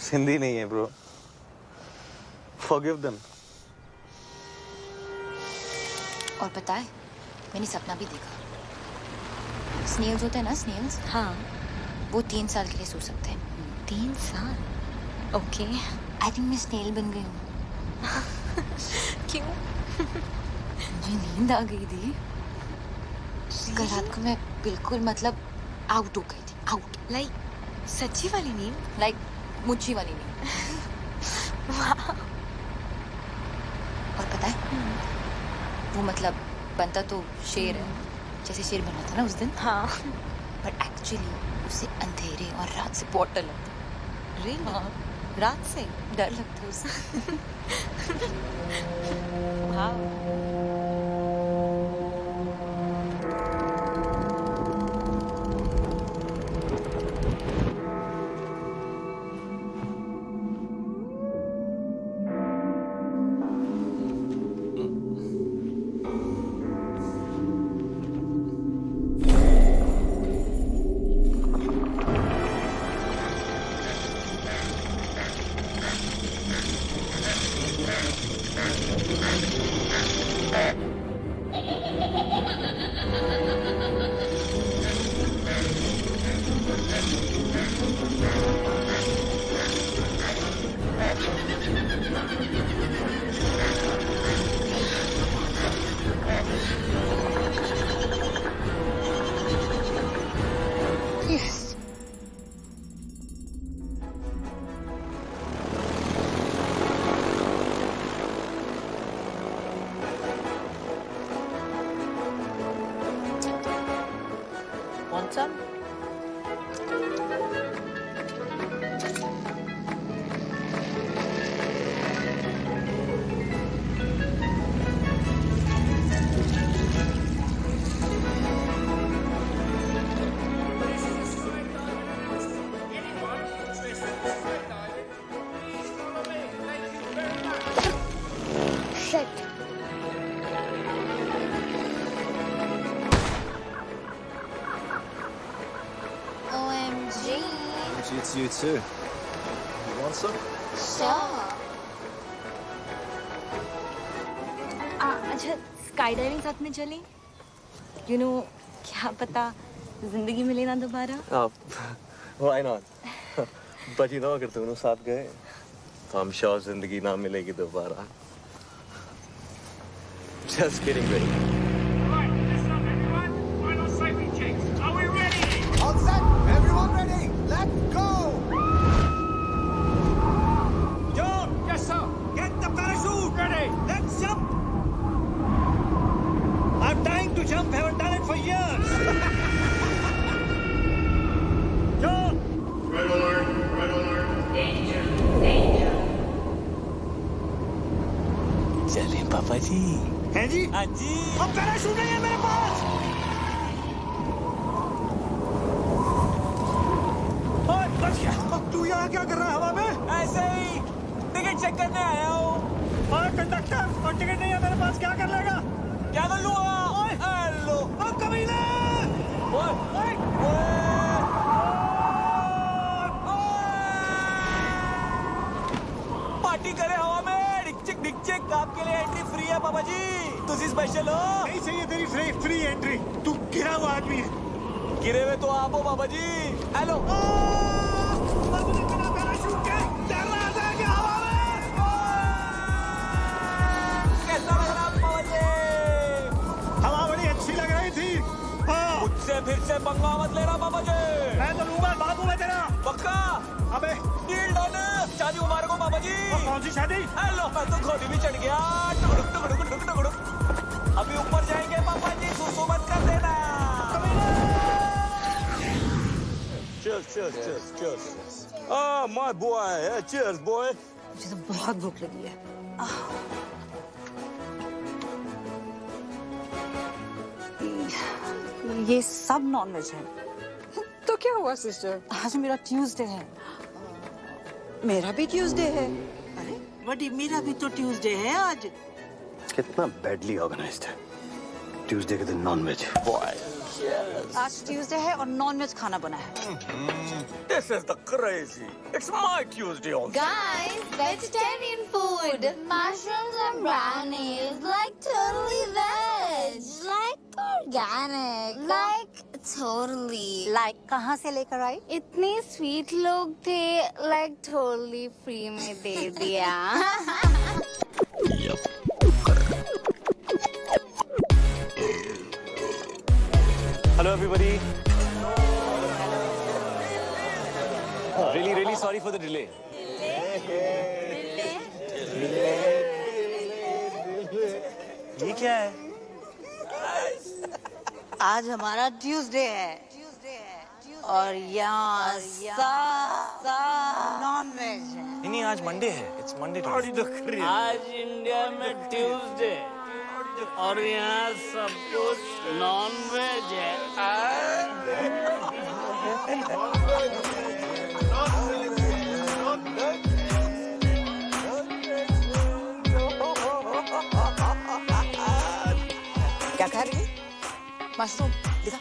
Sindhi नहीं है, bro. Forgive them. और पता है, मैंने सपना भी देखा. स्नेल्स होते हैं ना, स्नेल्स. हाँ. वो 3 साल के लिए सो सकते हैं. 3 साल? ओके. आई थिंक मैं स्नेल बन गई हूँ. क्यों? मुझे नींद आ गई थी. कल रात को मैं बिल्कुल आउट हो गई थी. आउट. सच्ची वाली नींद? मुच्छी वाली नींद. और पता है वो मतलब बनता तो शेर है, जैसे शेर बना था ना उस दिन। हाँ, पर एक्चुअली उसे अंधेरे और रात से बहुत डर लगता। रियली? हाँ, रात से डर लगता है उसे। हाँ। Want some? Shit. OMG. It's you too. You want some? Sure. अच्छा स्काई डाइविंग साथ में चली? You know, क्या पता जिंदगी मिले ना दोबारा। Why not? But you know, अगर दोनों साथ गए तो I'm sure जिंदगी ना मिलेगी दोबारा. Just kidding, baby. Right, listen up, everyone. Final safety checks. Are we ready? All set? Everyone ready? Let's go! John! Yes, sir. Get the parachute ready. Let's jump. I'm dying to jump. Haven't done it for years. John! Red alert. Red alert. Danger. Danger. चलें पापा जी. हैं जी? हाँ जी. अब parachute नहीं है मेरे पास. ओए, बच गया. अब तू यहाँ क्या कर रहा है हवा में? ऐसे ही. टिकट चेक करने आया हूँ. और कंडक्टर, और टिकट नहीं है मेरे पास, क्या कर लेगा? क्या कर लूँगा? ओए, हेलो. अब कमीने. ओए, ओए, ओए. पार्टी करे हवा में. डिक आपके लिए एंट्री फ्री है पापा जी. तुझी स्पेशल हो. नहीं चाहिए तेरी फ्री एंट्री. तू गिरा हुआ आदमी है. गिरे हुए तो आप हो पापा जी. हेलो. बिना पैराशूट के तैर रहा था क्या हवा में? कैसा लग रहा पापा जी? हवा बड़ी अच्छी लग रही थी. हाँ. मुझसे फिर से पंगा मत लेना पापा जी. मैं तो लूंगा बाबू में तेरा. पक्का. अबे डील डन. शादी मुबारक हो पापा जी. कौन सी शादी? हेलो, मैं तो घोड़ी भी चढ़ गया. टुकड़ुक टुकड़ुक टुकड़ुक टुकड़ुक. अभी ऊपर जाएंगे पापा जी. सुसु मत कर देना. Cheers, cheers, cheers, cheers. Ah, my boy. Yeah, cheers, boy. मुझे तो बहुत भूख लगी है. ये सब नॉनवेज है. तो क्या हुआ सिस्टर? आज मेरा ट्यूसडे है. मेरा भी ट्यूसडे है. अरे बड़ी, मेरा भी तो ट्यूसडे है आज. कितना बैडली ऑर्गेनाइज्ड है. ट्यूसडे के दिन नॉनवेज. आज ट्यूसडे है और नॉनवेज खाना बना है. This is the crazy. It's my Tuesday also. Guys, vegetarian food. Mushrooms and brownies. Like totally veg. Like organic. Like totally. Like कहाँ से लेकर आई? इतने स्वीट लोग थे. Like totally free में दे दिया. Hello, everybody. Really sorry for the delay. ये क्या है? आज हमारा ट्यूसडे है और यहाँ नॉन वेज है। नहीं, आज मंडे है। It's Monday too. आज इंडिया में ट्यूसडे और यहाँ सब कुछ नॉन वेज है। क्या खा रही है? मशरूम दिखा।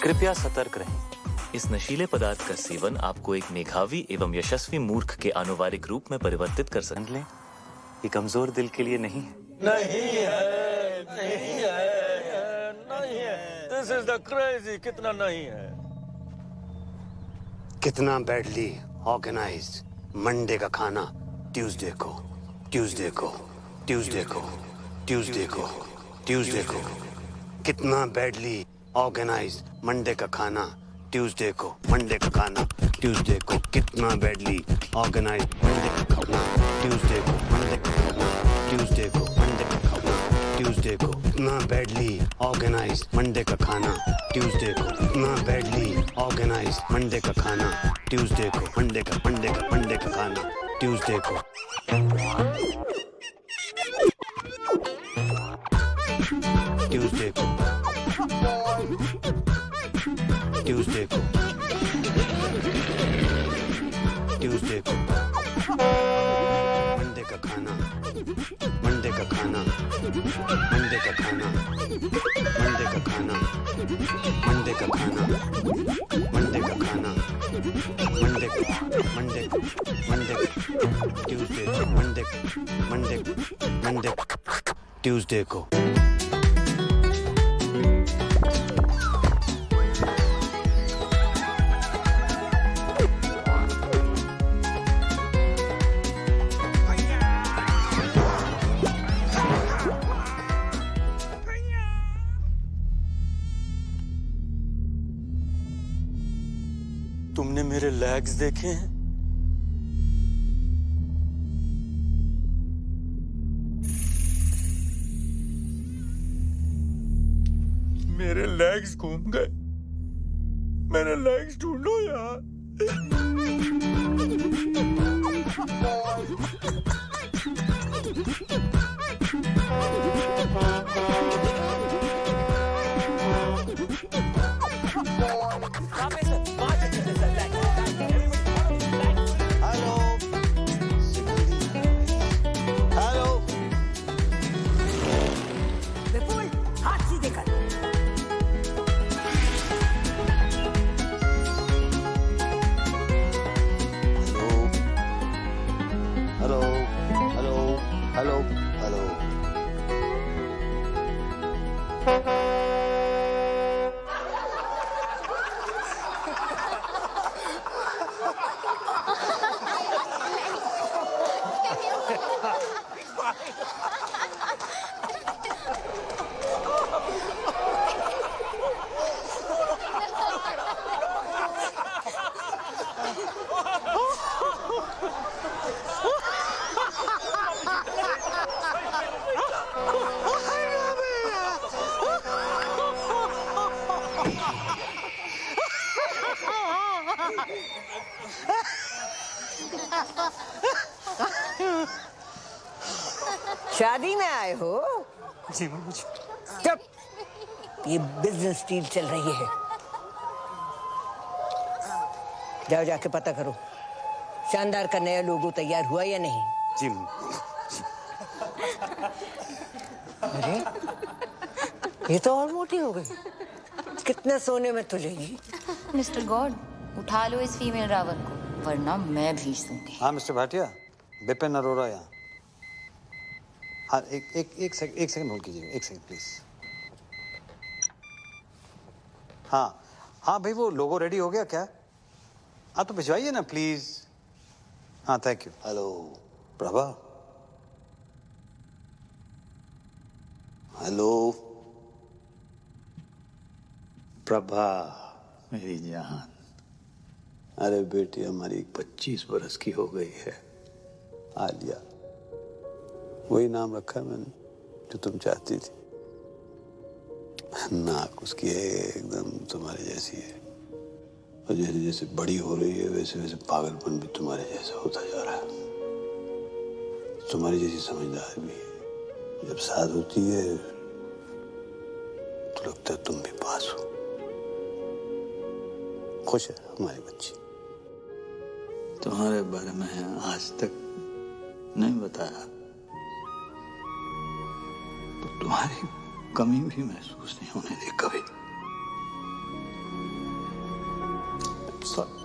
कृपया सतर्क रहें। इस नशीले पदार्थ का सेवन आपको एक मेधावी एवं यशस्वी मूर्ख के आनुवारिक रूप में परिवर्तित कर सकते हैं। ये कमजोर दिल के लिए नहीं है। नहीं है। This is the crazy. कितना नहीं है? कितना बैडली ऑर्गेनाइज्ड मंडे का खाना ट्यूसडे को कितना बैडली ऑर्गेनाइज्ड मंडे का खाना ट्यूसडे को कितना बैडली ऑर्गेनाइज्ड मंडे का खाना ट्यूसडे को कितना बैडली ऑर्गेनाइज्ड मंडे का खाना ट्यूसडे को कितना बैडली ऑर्गेनाइज्ड मंडे का खाना ट्यूसडे को मंडे का खाना ट्यूसडे को मंडे का खाना मंडे का खाना ट्यूसडे को तुमने मेरे लेग्स देखे हैं? मेरे लेग्स घूम गए। मेरे लेग्स ढूंढो यार। विपुल, हाथ सीधे कर। हेलो शादी में आए हो? जी मम्मी जी। चुप, ये बिजनेस डील चल रही है। जाओ जाके पता करो शानदार का नया लोगो तैयार हुआ या नहीं। जी अरे ये तो और मोटी हो गई। कितने सोने में तुझेगी? मिस्टर गॉड, उठा लो इस फीमेल रावण को, वरना मैं भेज दूंगी। हाँ मिस्टर भाटिया, बिपिन अरोरा यहाँ। हाँ एक सेकंड होल्ड कीजिए, एक सेकंड प्लीज। हाँ भाई, वो लोगो रेडी हो गया क्या? आप तो भिजवाइए ना प्लीज। हाँ thank you. Hello Prabha. Hello Prabha मेरी जान। अरे बेटी हमारी 25 बरस की हो गई है। आलिया वही नाम रखा है मैंने जो तुम चाहती थी। नाक उसकी है एकदम तुम्हारे जैसी है, और जैसे जैसे बड़ी हो रही है वैसे वैसे पागलपन भी तुम्हारे जैसा होता जा रहा है। तुम्हारी जैसी समझदार भी है, जब साथ होती है तो लगता है तुम भी पास हो। खुश है हमारी बच्ची। तुम्हारे बारे में आज तक नहीं बताया तो तुम्हारी कमी भी महसूस नहीं होने दी कभी। Sorry.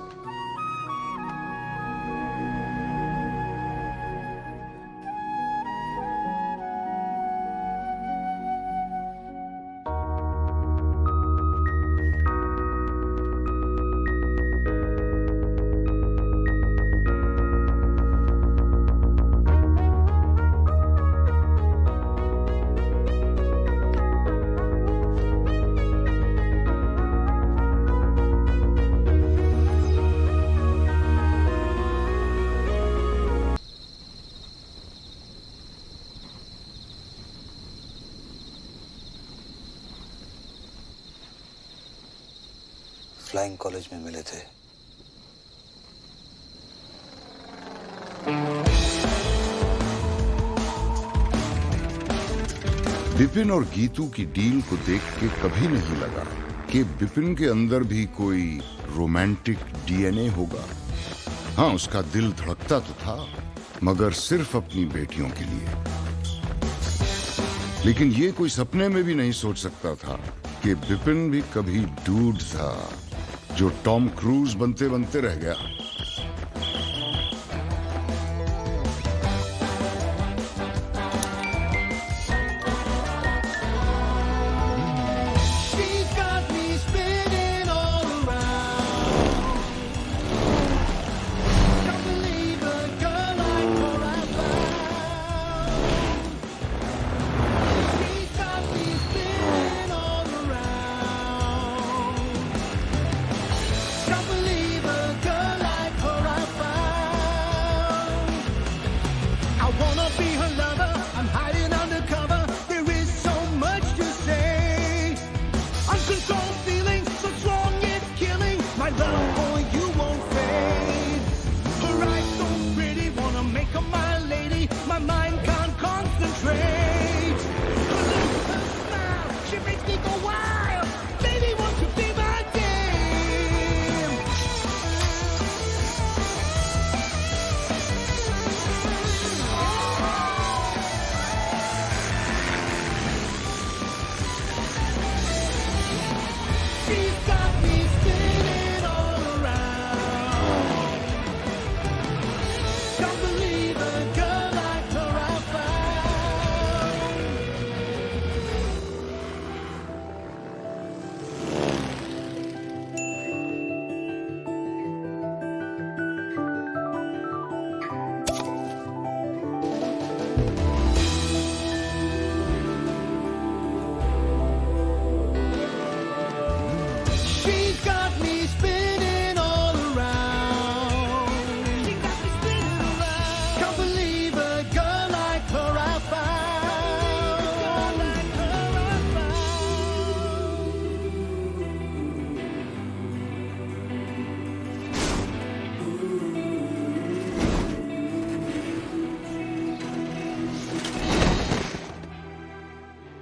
फ्लाइंग कॉलेज में मिले थे। बिपिन और गीतू की डील को देख के कभी नहीं लगा कि बिपिन के अंदर भी कोई रोमांटिक डीएनए होगा। हाँ, उसका दिल धड़कता तो था, मगर सिर्फ अपनी बेटियों के लिए। लेकिन ये कोई सपने में भी नहीं सोच सकता था कि बिपिन भी कभी डूड था जो टॉम क्रूज बनते बनते रह गया।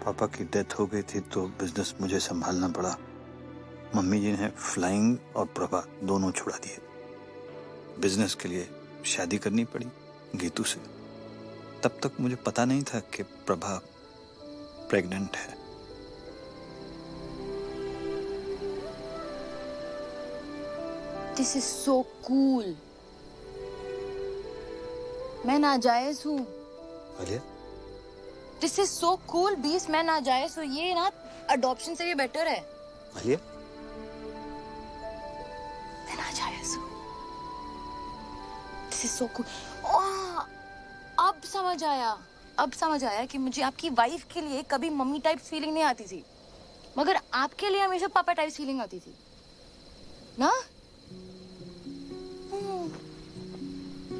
पापा की डेथ हो गई थी तो बिजनेस मुझे संभालना पड़ा। मम्मी जी ने फ्लाइंग और प्रभा दोनों छुड़ा दिए। बिजनेस के लिए शादी करनी पड़ी गीतू से। तब तक मुझे पता नहीं था कि प्रभा प्रेग्नेंट है। This is so cool. मैं नाजायज हूँ। Alia? This is so cool, बीस मैं नाजायज हूँ। ये ना अडॉप्शन से ये बेटर है। आलिया? मैं नाजायज हूँ। This is so cool. ओह, अब समझ आया। अब समझ आया कि मुझे आपकी वाइफ के लिए कभी मम्मी टाइप फीलिंग नहीं आती थी, मगर आपके लिए हमेशा पापा टाइप फीलिंग आती थी ना?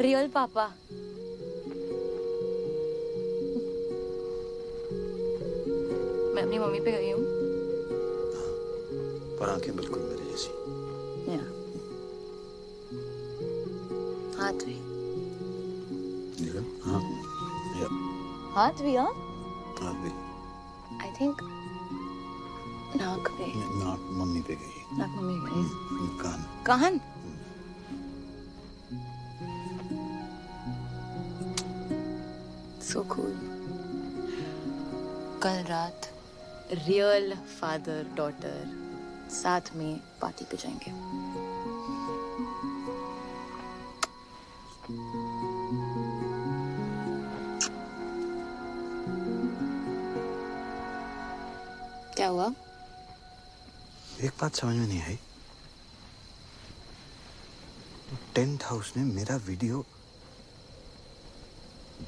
रियल पापा, मैं अपनी मम्मी पे गई हूँ। पर आंखें बिल्कुल मेरी जैसी। हाथ भी। हाँ हाथ भी। हाँ हाथ भी। आई थिंक नाक पे। नाक मम्मी पे गई। नाक मम्मी पे गई। कान। कान। So cool. कल रात रियल फादर डॉटर साथ में पार्टी पे जाएंगे। क्या हुआ? एक बात समझ में नहीं आई। टेंट हाउस ने मेरा वीडियो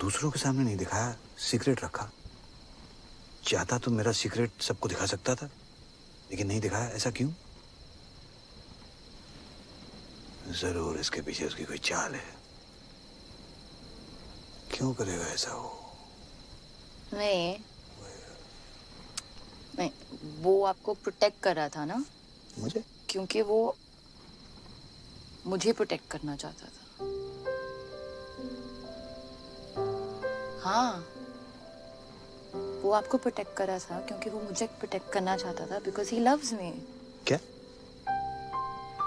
दूसरों के सामने नहीं दिखाया, सीक्रेट रखा। चाहता तो मेरा सीक्रेट सबको दिखा सकता था, लेकिन नहीं दिखाया। ऐसा क्यों? जरूर इसके पीछे उसकी कोई चाल है। क्यों करेगा ऐसा वो? नहीं, वो आपको प्रोटेक्ट कर रहा था ना। मुझे? क्योंकि वो मुझे प्रोटेक्ट करना चाहता था। हाँ, वो आपको प्रोटेक्ट कर रहा था क्योंकि वो मुझे प्रोटेक्ट करना चाहता था, बिकॉज ही लव्स मी। क्या?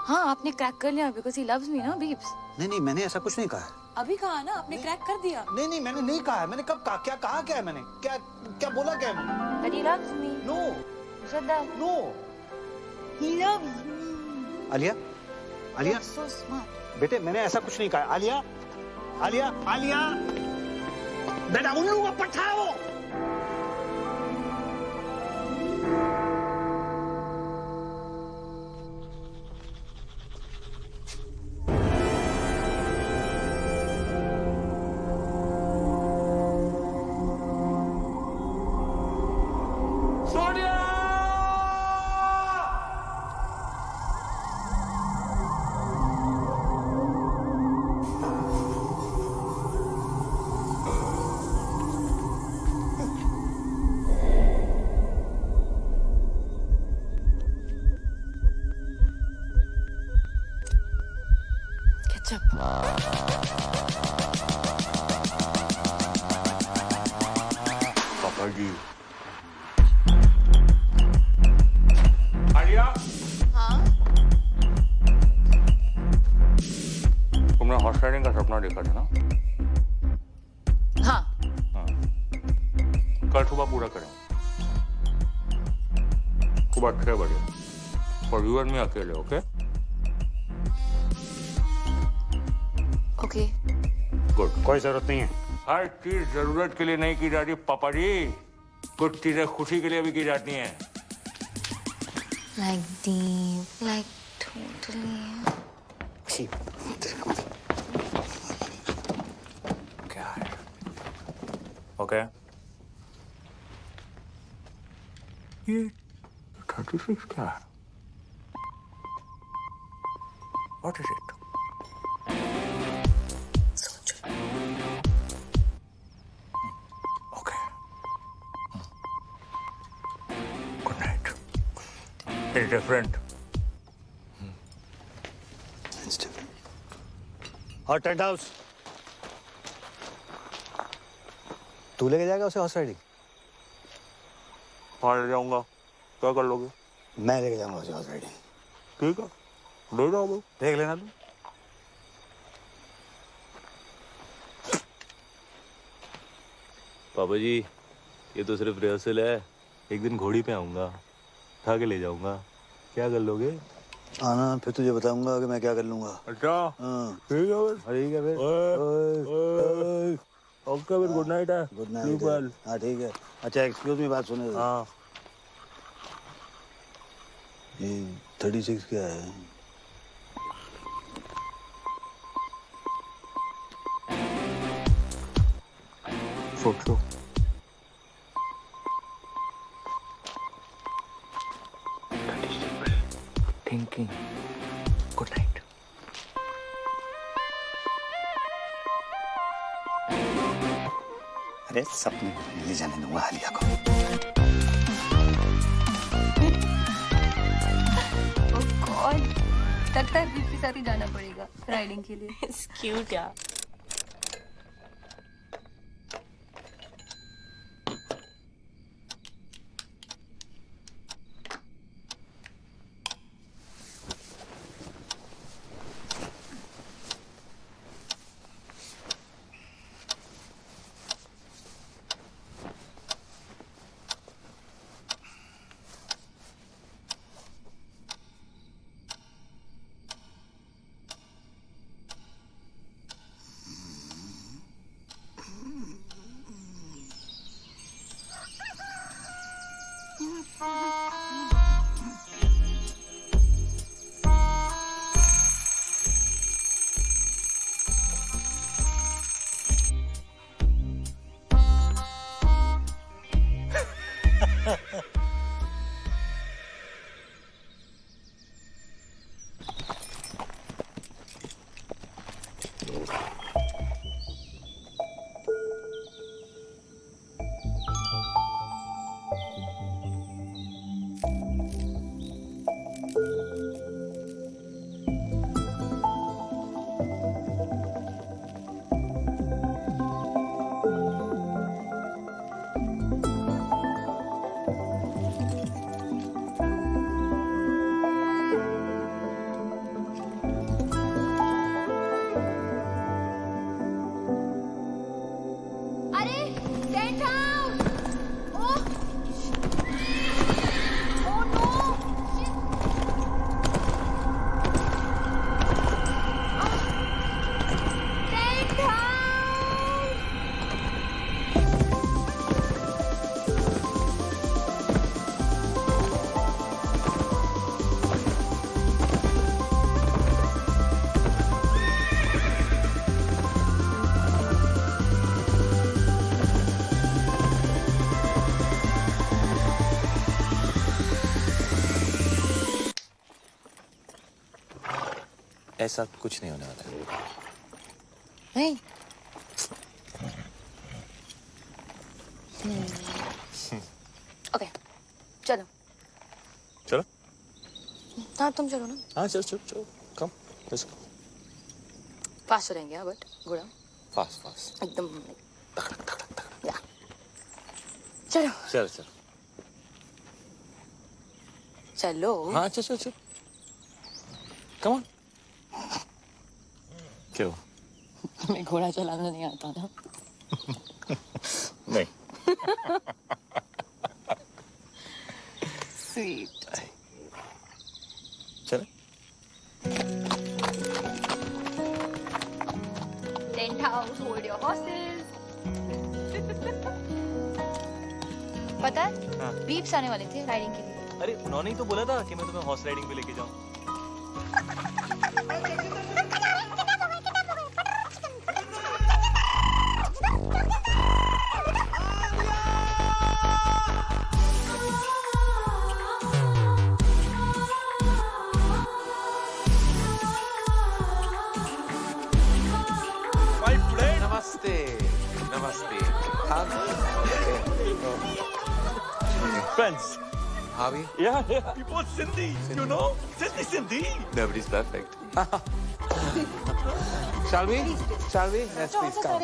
हाँ, आपने क्रैक कर लिया बिकॉज ही लव्स मी ना बीब्स। नहीं, मैंने ऐसा कुछ नहीं कहा है। अभी कहा ना आपने, क्रैक कर दिया। नहीं, मैंने नहीं कहा है। मैंने कब कहा? क्या कहा? क्या है मैंने? क्या बोला? क्या है? That he loves me. No. You said that. No. He loves me. Alia, You're so smart. बेटे मैंने ऐसा कुछ नहीं कहा। आलिया, बेटा उल्लू का पट्टा है वो। पापा जी। आलिया। हाँ? तुमने हॉर्स राइडिंग का सपना देखा था ना? हाँ। कल सुबह पूरा करें। सुबह 6 बजे। और यू एंड मी अकेले, ओके? ओके। गुड। कोई जरूरत नहीं है। हर चीज जरूरत के लिए नहीं की जाती पापा जी, कुछ चीजें खुशी के लिए भी की जाती हैं। Like deep, like totally. क्या है? ओके। ये 36 क्या है? What is it? It's different. It's different. और टेंट हाउस तू लेके जाएगा उसे हॉर्स राइडिंग? हाँ, ले जाऊंगा। क्या कर लोगे? मैं लेके जाऊंगा उसे हॉर्स राइडिंग। ठीक है, ले जाओगे। देख लेना तू। पापा जी, ये तो सिर्फ रिहर्सल है। एक दिन घोड़ी पे आऊंगा, उठा के ले जाऊंगा। क्या कर लोगे? आना, फिर तुझे बताऊंगा कि मैं क्या कर लूंगा। अच्छा। हाँ ठीक है फिर। ठीक है फिर। ओके फिर, गुड नाइट है। Good night. हाँ ठीक है। अच्छा एक्सक्यूज मी, बात सुने। हाँ। ये 36 क्या है? सोचो। Thinking. Good night. अरे सपने ले जाने दूंगा आलिया को। लगता है बीच के साथ ही जाना पड़ेगा राइडिंग के लिए। It's cute यार। ऐसा कुछ नहीं होने वाला है। नहीं। ओके, चलो। चलो। हाँ तुम चलो ना। हाँ चलो चलो चलो कम लेट्स गो। फास्ट रहेंगे हाँ बट गुड़ा। Fast fast. एकदम। तकड़क तकड़क तकड़क। या। चलो। चलो चलो। चलो। हाँ चलो चलो चलो। Come on. क्यों? तुम्हें घोड़ा चलाना नहीं आता ना? नहीं। स्वीट। चलो। Tent house, hold your horses. पता है? हाँ। बीप्स आने वाले थे राइडिंग के लिए। अरे उन्होंने ही तो बोला था कि मैं तुम्हें हॉर्स राइडिंग पे लेके जाऊं। नमस्ते नमस्ते Friends. Harvey? Yeah, we both Sindhi, you know? Sindhi. Nobody's perfect. Shall we? Shall we? Let's please come.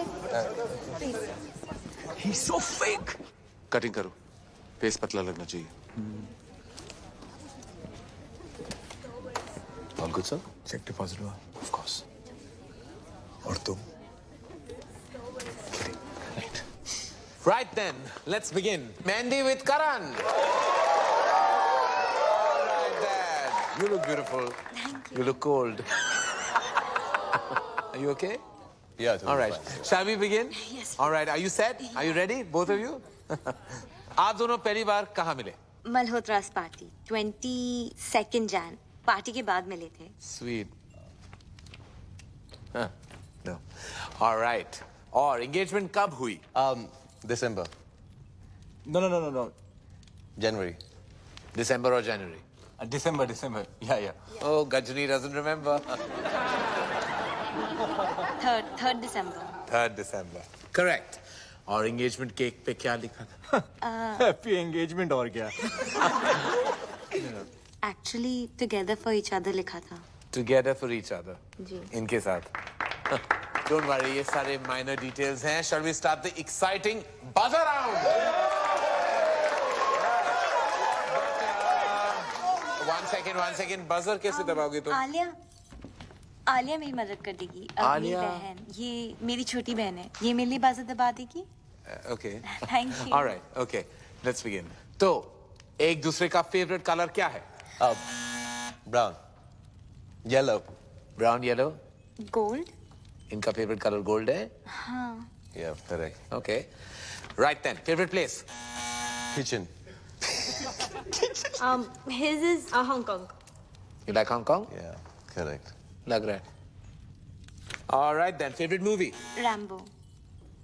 He's so fake. Cutting करो. Face पतला लगना चाहिए. All good sir? Check deposit हुआ. Of course. और तुम? Right then, let's begin. Mandy with Karan. All right, Dad. You look beautiful. Thank You look cold. Are you okay? Yeah. Totally All right. fine. Shall we begin? Yes. All right. Are you set? Are you ready, both of you? आप दोनों पहली बार कहाँ मिले? Malhotra's party 22nd Jan. Party के बाद मिले थे. Sweet. Huh. No. All right. और engagement कब हुई? December. No. January. December or January? December. Yeah. Oh, Gajni doesn't remember. 3rd December. 3rd December. Correct. और engagement cake पे क्या लिखा था? Happy engagement और क्या? Actually, together for each other लिखा था. Together for each other. जी. इनके साथ. Don't worry, ये सारे minor details हैं. Shall we start the exciting buzzer round? One second. Buzzer कैसे दबाओगे तुम? आलिया मेरी मदद कर देगी. मेरी आलिया? बहन, ये मेरी छोटी बहन है. ये मेरे लिए बाज़ दबा देगी. Okay. Thank you. All right. Okay. Let's begin. तो एक दूसरे का favorite color क्या है? Brown. Yellow. Brown, yellow. Gold? इनका favorite color gold है? हाँ. Yeah, correct. Okay. Right then. Favorite place? Kitchen. His is Hong Kong. You like Hong Kong? Yeah, correct. लग रहा है. All right then. Favorite movie? Rambo.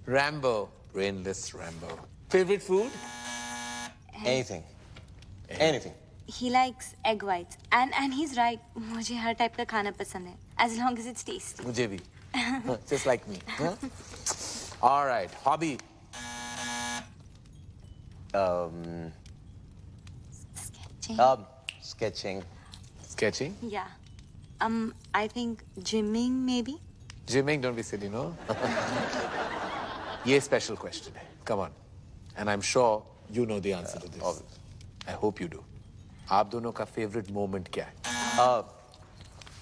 Rambo. Brainless Rambo. Favorite food? Anything. Anything. He likes egg whites. And he's right. मुझे हर type का खाना पसंद है. As long as it's tasty. मुझे भी. Just like me. Huh? All right. Hobby? Sketching. Sketching? Yeah. I think gymming maybe. Gymming, don't be silly, no? ये special question है. Come on. And I'm sure you know the answer to this. I hope you do. आप दोनों का favorite moment क्या है?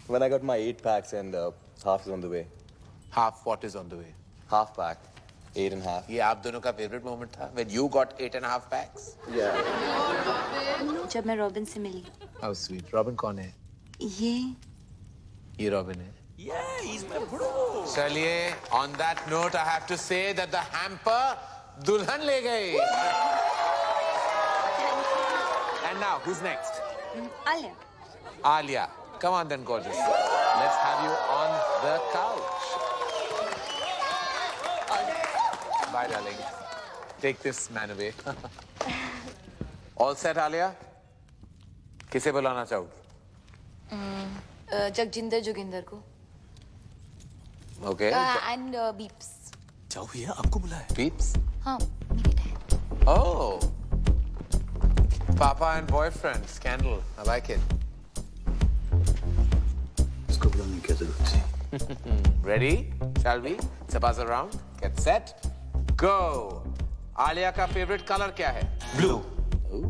When I got my 8 packs and half is on the way. Half what is on the way? Half pack. 8.5. ये आप दोनों का favorite moment था? When you got 8.5 packs? Yeah. जब मैं रॉबिन से मिली. How sweet. Robin कौन है? ये Robin है. Yeah, he's my bro. चलिए, on that note, I have to say that the hamper दुल्हन ले गई. And now, who's next? Alia. Alia. Come on then, gorgeous. Let's have you on the couch. Bye, darling. Take this man away. All set, Alia? किसे बुलाना चाहोगे? जगजिंदर जोगिंदर को. Okay. And Beeps. जाओ भैया, आपको बुलाया. Beeps? हाँ. Oh. Papa and boyfriend. Scandal. I like it. इसको बुलाने की क्या जरूरत थी? Ready? Shall we? It's a buzzer round. Get set. Go. Alia का favorite color क्या है? Blue. Oh,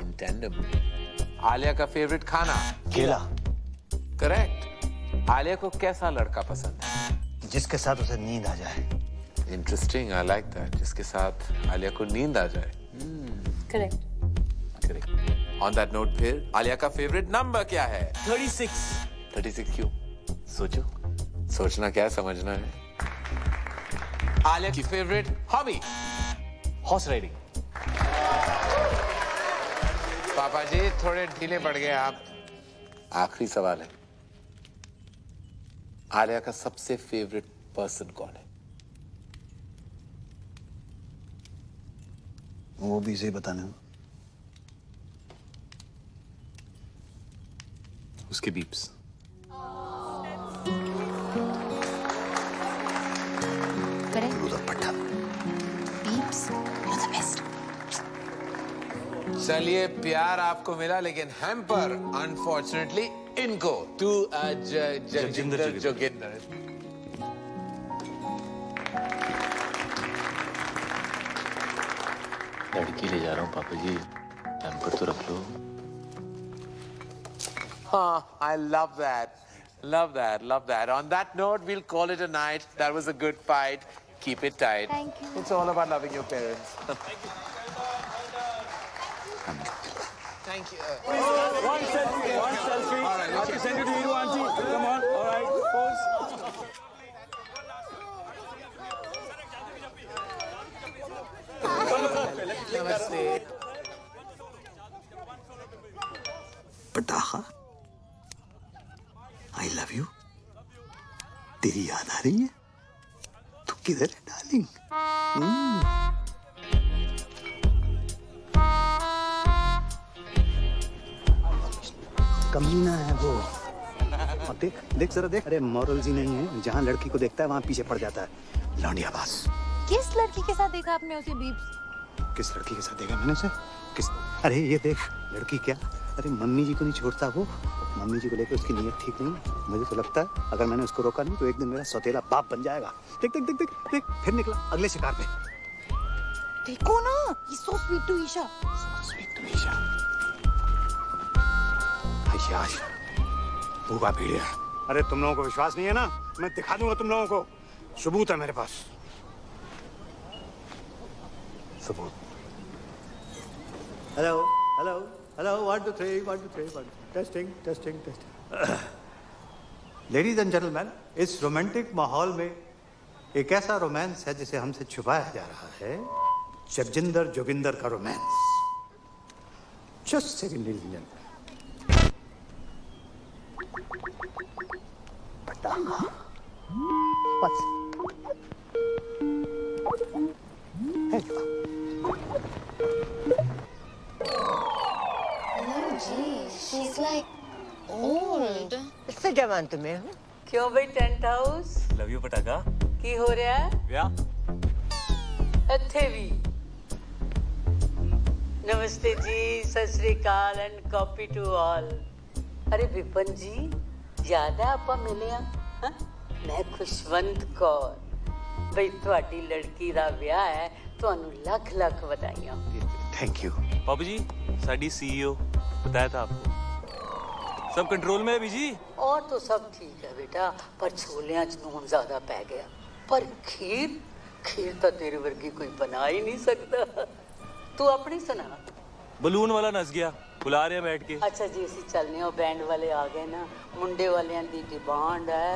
in tandem. Alia का favorite खाना? केला. Correct. आलिया को कैसा लड़का पसंद है? जिसके साथ उसे नींद आ जाए. Interesting. I like that. जिसके साथ आलिया को नींद आ जाए. Correct. Correct. On that note, फिर आलिया का favorite number क्या है? 36. 36 क्यों? सोचो. सोचना क्या है, समझना है. आलिया की favorite hobby? Horse riding. पापा जी थोड़े ढीले पड़ गए आप. आखिरी सवाल है. आलिया का सबसे फेवरेट पर्सन कौन है? वो भी इसे बताने हो. उसके beeps. Beeps. You're the best. चलिए प्यार आपको मिला लेकिन हैम्पर अनफॉर्चुनेटली इनको टू जगजिंदर जोगिंदर. लड़की ले जा रहा हूँ पापा जी. हैम्पर तो रख लो. हाँ, I love that. Love that. Love that. On that note, we'll call it a night. That was a good fight. Keep it tight. Thank you. It's all about loving your parents. Thank you. One selfie. One selfie. All right, I have to send it to you, auntie. Come on. All right. Pose. Namaste. पटाखा. I love you. तेरी याद आ रही है? तू किधर है darling? कमीना है वो. और देख जरा देख. अरे मॉरल्स ही नहीं है. जहाँ लड़की को देखता है वहाँ पीछे पड़ जाता है. लौंडिया बास. किस लड़की के साथ देखा आपने उसे? बीप्स. किस लड़की के साथ देखा मैंने उसे? अरे ये देख लड़की क्या, अरे मम्मी जी को नहीं छोड़ता वो, मम्मी जी को लेकर उसकी नीयत ठीक नहीं है। मुझे तो लगता है अगर मैंने उसको रोका नहीं तो एक दिन मेरा सौतेला बाप बन जाएगा। देख देख देख देख देख फिर निकला अगले शिकार पे। देखो ना, he's so sweet to Isha. Sweet to Isha. यार भूखा भेड़िया। अरे तुम लोगों को विश्वास नहीं है ना, मैं दिखा दूंगा तुम लोगों को, सबूत है मेरे पास, सबूत। Hello hello hello 1 2 3 1 2 3 1 testing testing testing. Ladies and gentleman, इस रोमांटिक माहौल में एक ऐसा रोमांस है जिसे हमसे छुपाया जा रहा है, जगजिंदर जोगिंदर का romance. Just second ladies and gentleman. She's like old. इससे जवान तुम्हें हूँ। क्यों भाई टेंट हाउस लव यू पटाखा की हो रहा है? व्या ਇੱਥੇ ਵੀ नमस्ते जी, सत श्री अकाल एंड कॉपी टू ऑल। अरे विपन जी, याद है ਆਪਾਂ ਮਿਲੇ ਆ? मैं खुशवंत कौर, ਬਈ ਤੁਹਾਡੀ ਲੜਕੀ ਦਾ ਵਿਆਹ ਹੈ, ਤੁਹਾਨੂੰ ਲੱਖ ਲੱਖ ਵਧਾਈਆਂ। Thank you. बाबू जी साडी सीईओ बताया था आपको, सब कंट्रोल में है बीजी। और तो सब ठीक है बेटा, पर छोलियां च नून ज्यादा पै गया, पर खीर खीर तो तेरे वर्गी कोई बना ही नहीं सकता। तू अपनी सुना। बलून वाला नस गया, बुला रहे हैं बैठ के। अच्छा जी, ਅਸੀਂ ਚੱਲਨੇ ਹਾਂ, बैंड वाले आ गए ना, मुंडे वालियां दी डिमांड है,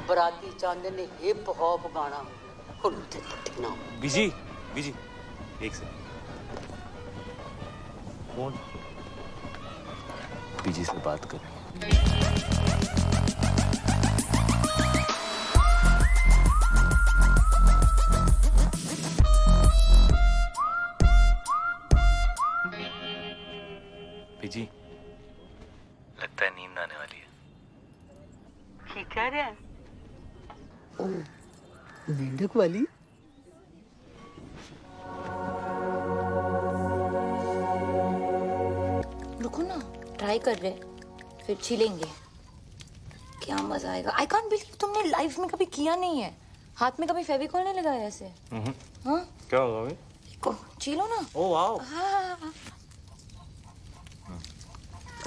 बराती चाहते ने हिप हॉप गाना, हुन ते पट्टी ना। बीजी बीजी एक सेकंड, कौन? बीजी से बात कर। बीजी लगता है नींद आने वाली है। की कह रहे हैं? ओ, मेंढक वाली? रुको ना, ट्राई कर रहे, फिर छिलेंगे, क्या मजा आएगा। आई कांट बिलीव तुमने लाइफ में कभी किया नहीं है, हाथ में कभी फेविकॉल नहीं लगाया ऐसे। हाँ क्या होगा भाई? छिलो ना। ओ वाओ, हाँ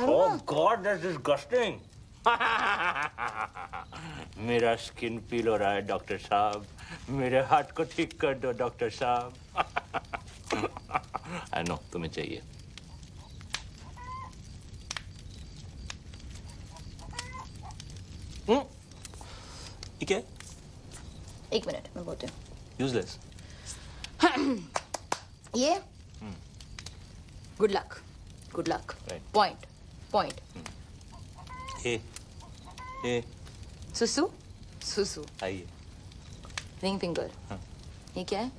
Oh God, that's disgusting. मेरा स्किन पील हो रहा है डॉक्टर साहब, मेरे हार्ट को ठीक कर दो डॉक्टर साहब। आई नो तुम्हें चाहिए। ठीक है, एक मिनट मैं बोलती हूँ। यूजलेस। ये good luck, good luck, point point. ए सुसु सुसु। आइए। Ring finger. ये क्या है?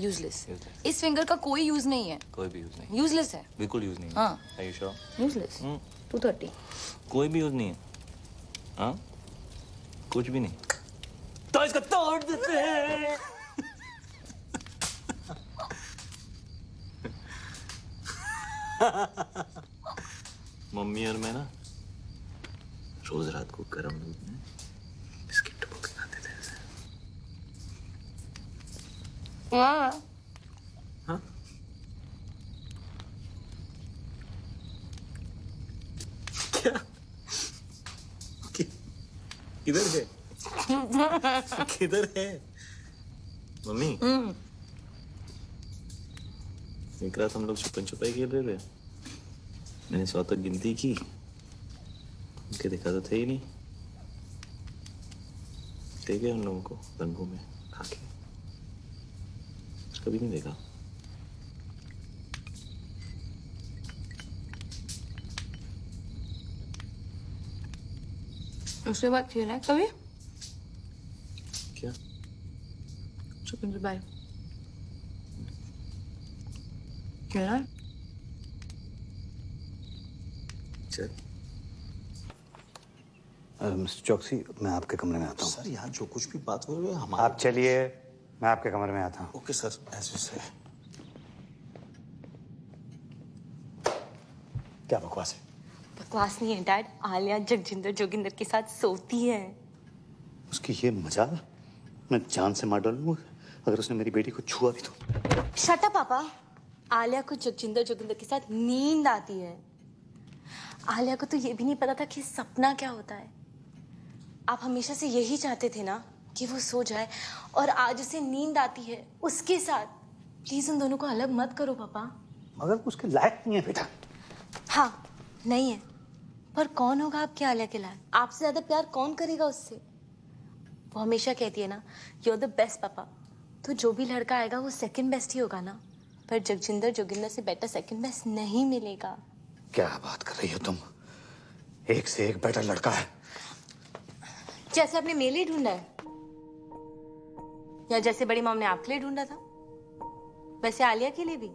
यूजलेस। इस फिंगर का कोई यूज नहीं है। कोई भी यूज नहीं। यूजलेस है। बिल्कुल यूज नहीं है। हाँ। Are you sure? यूजलेस। 230। कोई भी यूज नहीं है। हाँ? कुछ भी नहीं। तो इसको तोड़ देते हैं। मम्मी और मैं ना रोज रात को गर्म दूध में बिस्किट डुबो के खाते थे ऐसे। हाँ। हाँ? क्या? किधर है? किधर है? मम्मी। एक रात हम लोग छुपन छुपाई खेल रहे थे, मैंने 100 तक गिनती की, उनके देखा तो थे ही नहीं, देखे उन लोगों को रंगों में आके, कभी नहीं देखा। उसके बाद खेला है कभी? क्या? छुपन छुपाई खेला है? चल। मिस्टर चौकसी, मैं आपके कमरे में आता हूँ। सर यहाँ जो कुछ भी बात हो रही है आप चलिए, मैं आपके कमरे में आता हूँ। ओके सर, एज यू से। क्या बकवास है? बकवास नहीं है डैड, आलिया जगजिंदर जोगिंदर के साथ सोती है। उसकी ये मजाल मैं जान से मार डालूंगा अगर उसने मेरी बेटी को छुआ भी तो। शट अप पापा। आलिया को जगजिंदर जोगिंदर के साथ नींद आती है। आलिया को तो ये भी नहीं पता था कि सपना क्या होता है। आप हमेशा से यही चाहते थे ना कि वो सो जाए, और आज उसे नींद आती है उसके साथ। प्लीज उन दोनों को अलग मत करो पापा। मगर उसके लायक नहीं है बेटा। हाँ नहीं है, पर कौन होगा आपके आलिया के लायक? आपसे ज्यादा प्यार कौन करेगा उससे? वो हमेशा कहती है ना, यू आर द बेस्ट पापा। तो जो भी लड़का आएगा वो सेकंड बेस्ट ही होगा ना। पर जगजिंदर जोगिंदर से बेटर सेकंड बेस्ट नहीं मिलेगा। क्या बात कर रही हो तुम? एक से एक बेटर लड़का है। जैसे आपने मेरे लिए ढूंढा है, या जैसे बड़ी मॉम ने आपके लिए ढूंढा था, वैसे आलिया के लिए भी।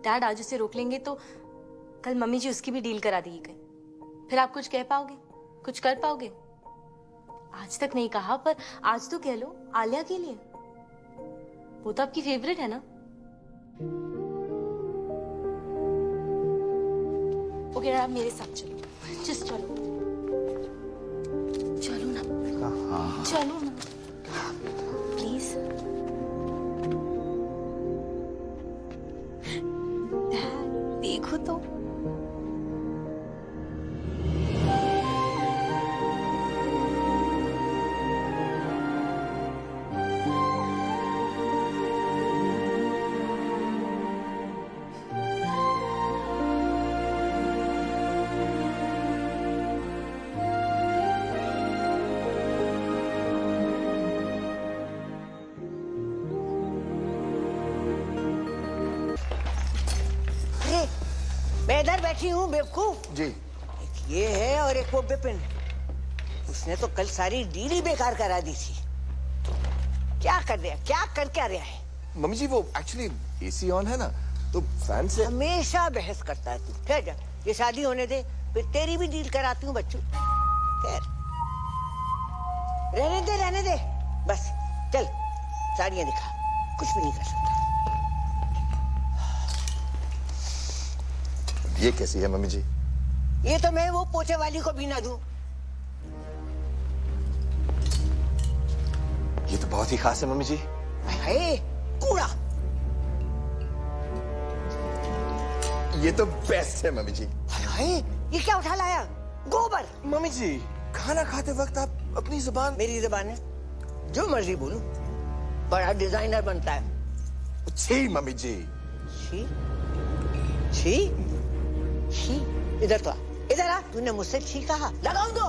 डैड आज उसे रोक लेंगे तो कल मम्मी जी उसकी भी डील करा देगी कहीं। फिर आप कुछ कह पाओगे, कुछ कर पाओगे? आज तक नहीं कहा, पर आज तो कह लो आलिया के लिए। वो तो आपकी फेवरेट है ना। ओके आप मेरे साथ चलो, जस्ट चलो। चलो ना, चलो ना प्लीज। देखो तो मैं इधर बैठी हूँ बेवकूफ। जी। एक ये है और एक वो बिपिन। उसने तो कल सारी डील ही बेकार करा दी थी। क्या कर रहा है, क्या कर क्या रहा है? मम्मी जी वो एक्चुअली एसी ऑन है ना, तो फैन से। हमेशा बहस करता है तू। ठहर जा, ये शादी होने दे, फिर तेरी भी डील कराती हूँ बच्चों। ठहर, रहने दे बस। चल साड़ियाँ दिखा, कुछ भी नहीं कर सकता। ये कैसी है मम्मी जी? ये तो मैं वो पोछे वाली को भी ना दूं। ये तो बहुत ही खास है मम्मी जी। हाय कूड़ा। ये तो बेस्ट है मम्मी जी। हाय ये क्या उठा लाया? गोबर। मम्मी जी खाना खाते वक्त आप अपनी जुबान। मेरी जुबान है, जो मर्जी बोलूं। बड़ा डिजाइनर बनता है। छी मम्मी जी। छी छी छी। इधर तो आ, इधर आ। तूने मुझसे छी कहा, लगाऊं दो।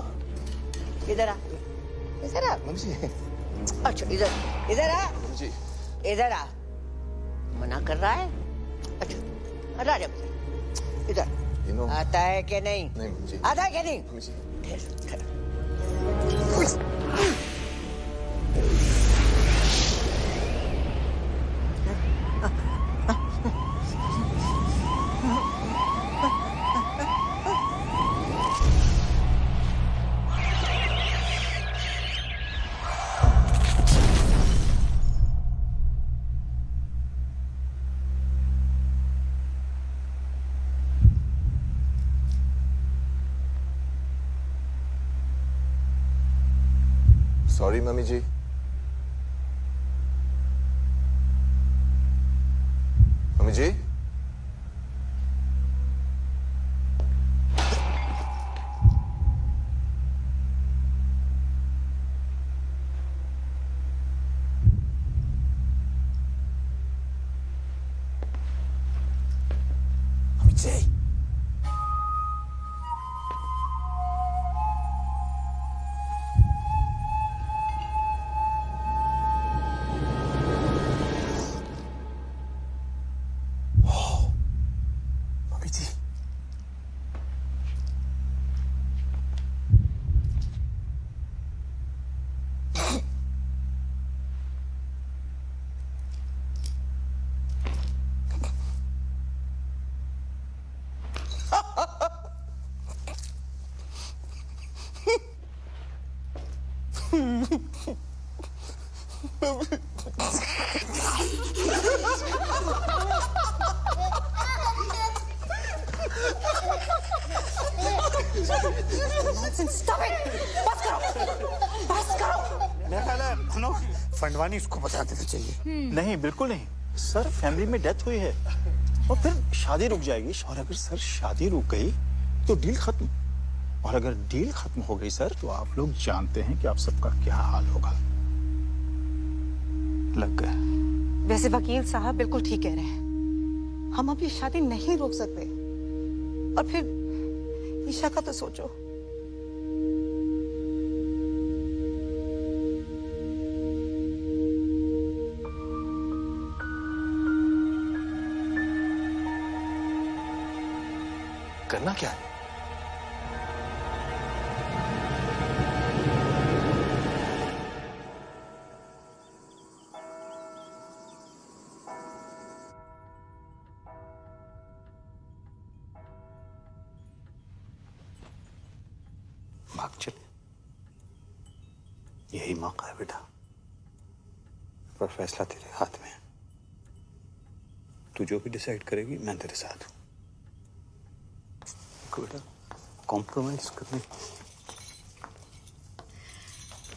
इधर आ, इधर आ मम्मी जी। अच्छा इधर आ जी। इधर आ। मना कर रहा है? अच्छा राजा इधर आता है कि नहीं? नहीं मम्मी जी। आता है कि नहीं? मम्मी जी। सॉरी मम्मी जी। मम्मी जी। मम्मी जी। Stop it! बस करो! बस करो! मेरा ख्याल है फंडवानी उसको बता देना चाहिए। नहीं, बिल्कुल नहीं सर, फैमिली में डेथ हुई है और फिर शादी रुक जाएगी। और अगर सर शादी रुक गई तो डील खत्म, और अगर डील खत्म हो गई सर तो आप लोग जानते हैं कि आप सबका क्या हाल होगा। लग गए। वैसे वकील साहब बिल्कुल ठीक कह रहे हैं, हम अब ये शादी नहीं रोक सकते। और फिर ईशा का तो सोचो। करना क्या है? भाग चले, यही मौका है बेटा, पर फैसला तेरे हाथ में है। तू जो भी डिसाइड करेगी मैं तेरे साथ हूं। बेटा कॉम्प्रोमाइज करने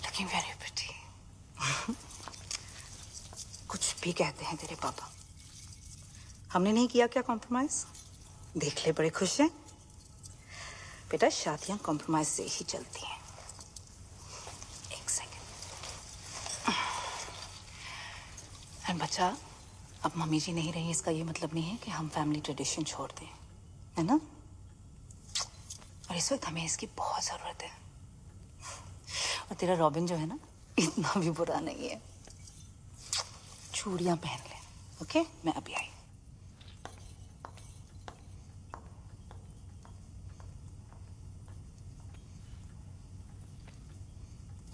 Looking very pretty. कुछ भी कहते हैं तेरे पापा, हमने नहीं किया क्या कॉम्प्रोमाइज? देख ले, बड़े खुश हैं। बेटा शादियां कॉम्प्रोमाइज से ही चलती हैं। एक सेकंड। एंड बच्चा, अब मम्मी जी नहीं रही, इसका ये मतलब नहीं है कि हम फैमिली ट्रेडिशन छोड़ दें, है ना? और इस वक्त हमें इसकी बहुत जरूरत है। और तेरा रॉबिन जो है ना, इतना भी बुरा नहीं है। चूड़ियां पहन ले, ओके? मैं अभी आई।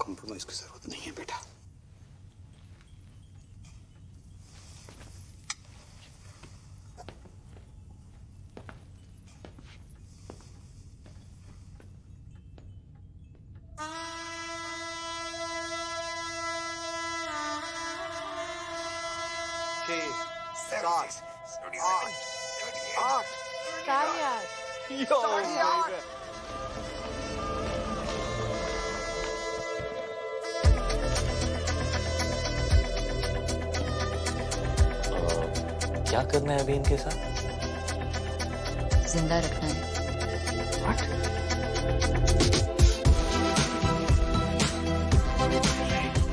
कॉम्प्रोमाइज की जरूरत नहीं है बेटा। क्या करना है अभी इनके साथ? जिंदा रखना है।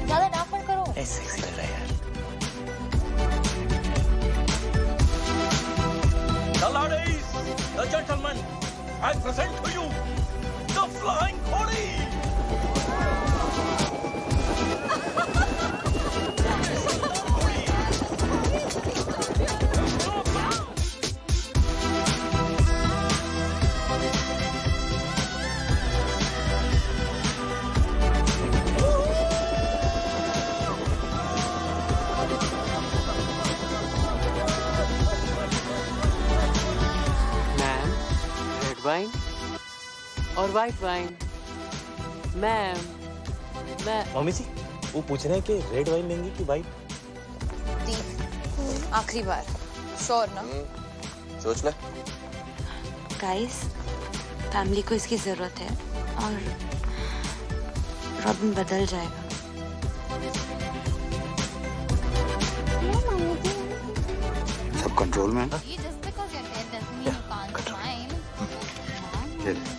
ज्यादा डांस मत करो। ऐसे ही लग रहा है यार। The ladies, the gentlemen, I present to you the Flying Khodi. Wine और वाइट वाइन। मैम, मैं मम्मी जी, वो पूछ रहे हैं कि रेड वाइन लेंगी कि वाइट? आखिरी बार, श्योर ना? सोच ले। गाइस, फैमिली को इसकी जरूरत है और रॉबिन बदल जाएगा। सब कंट्रोल में है ना? ये ले।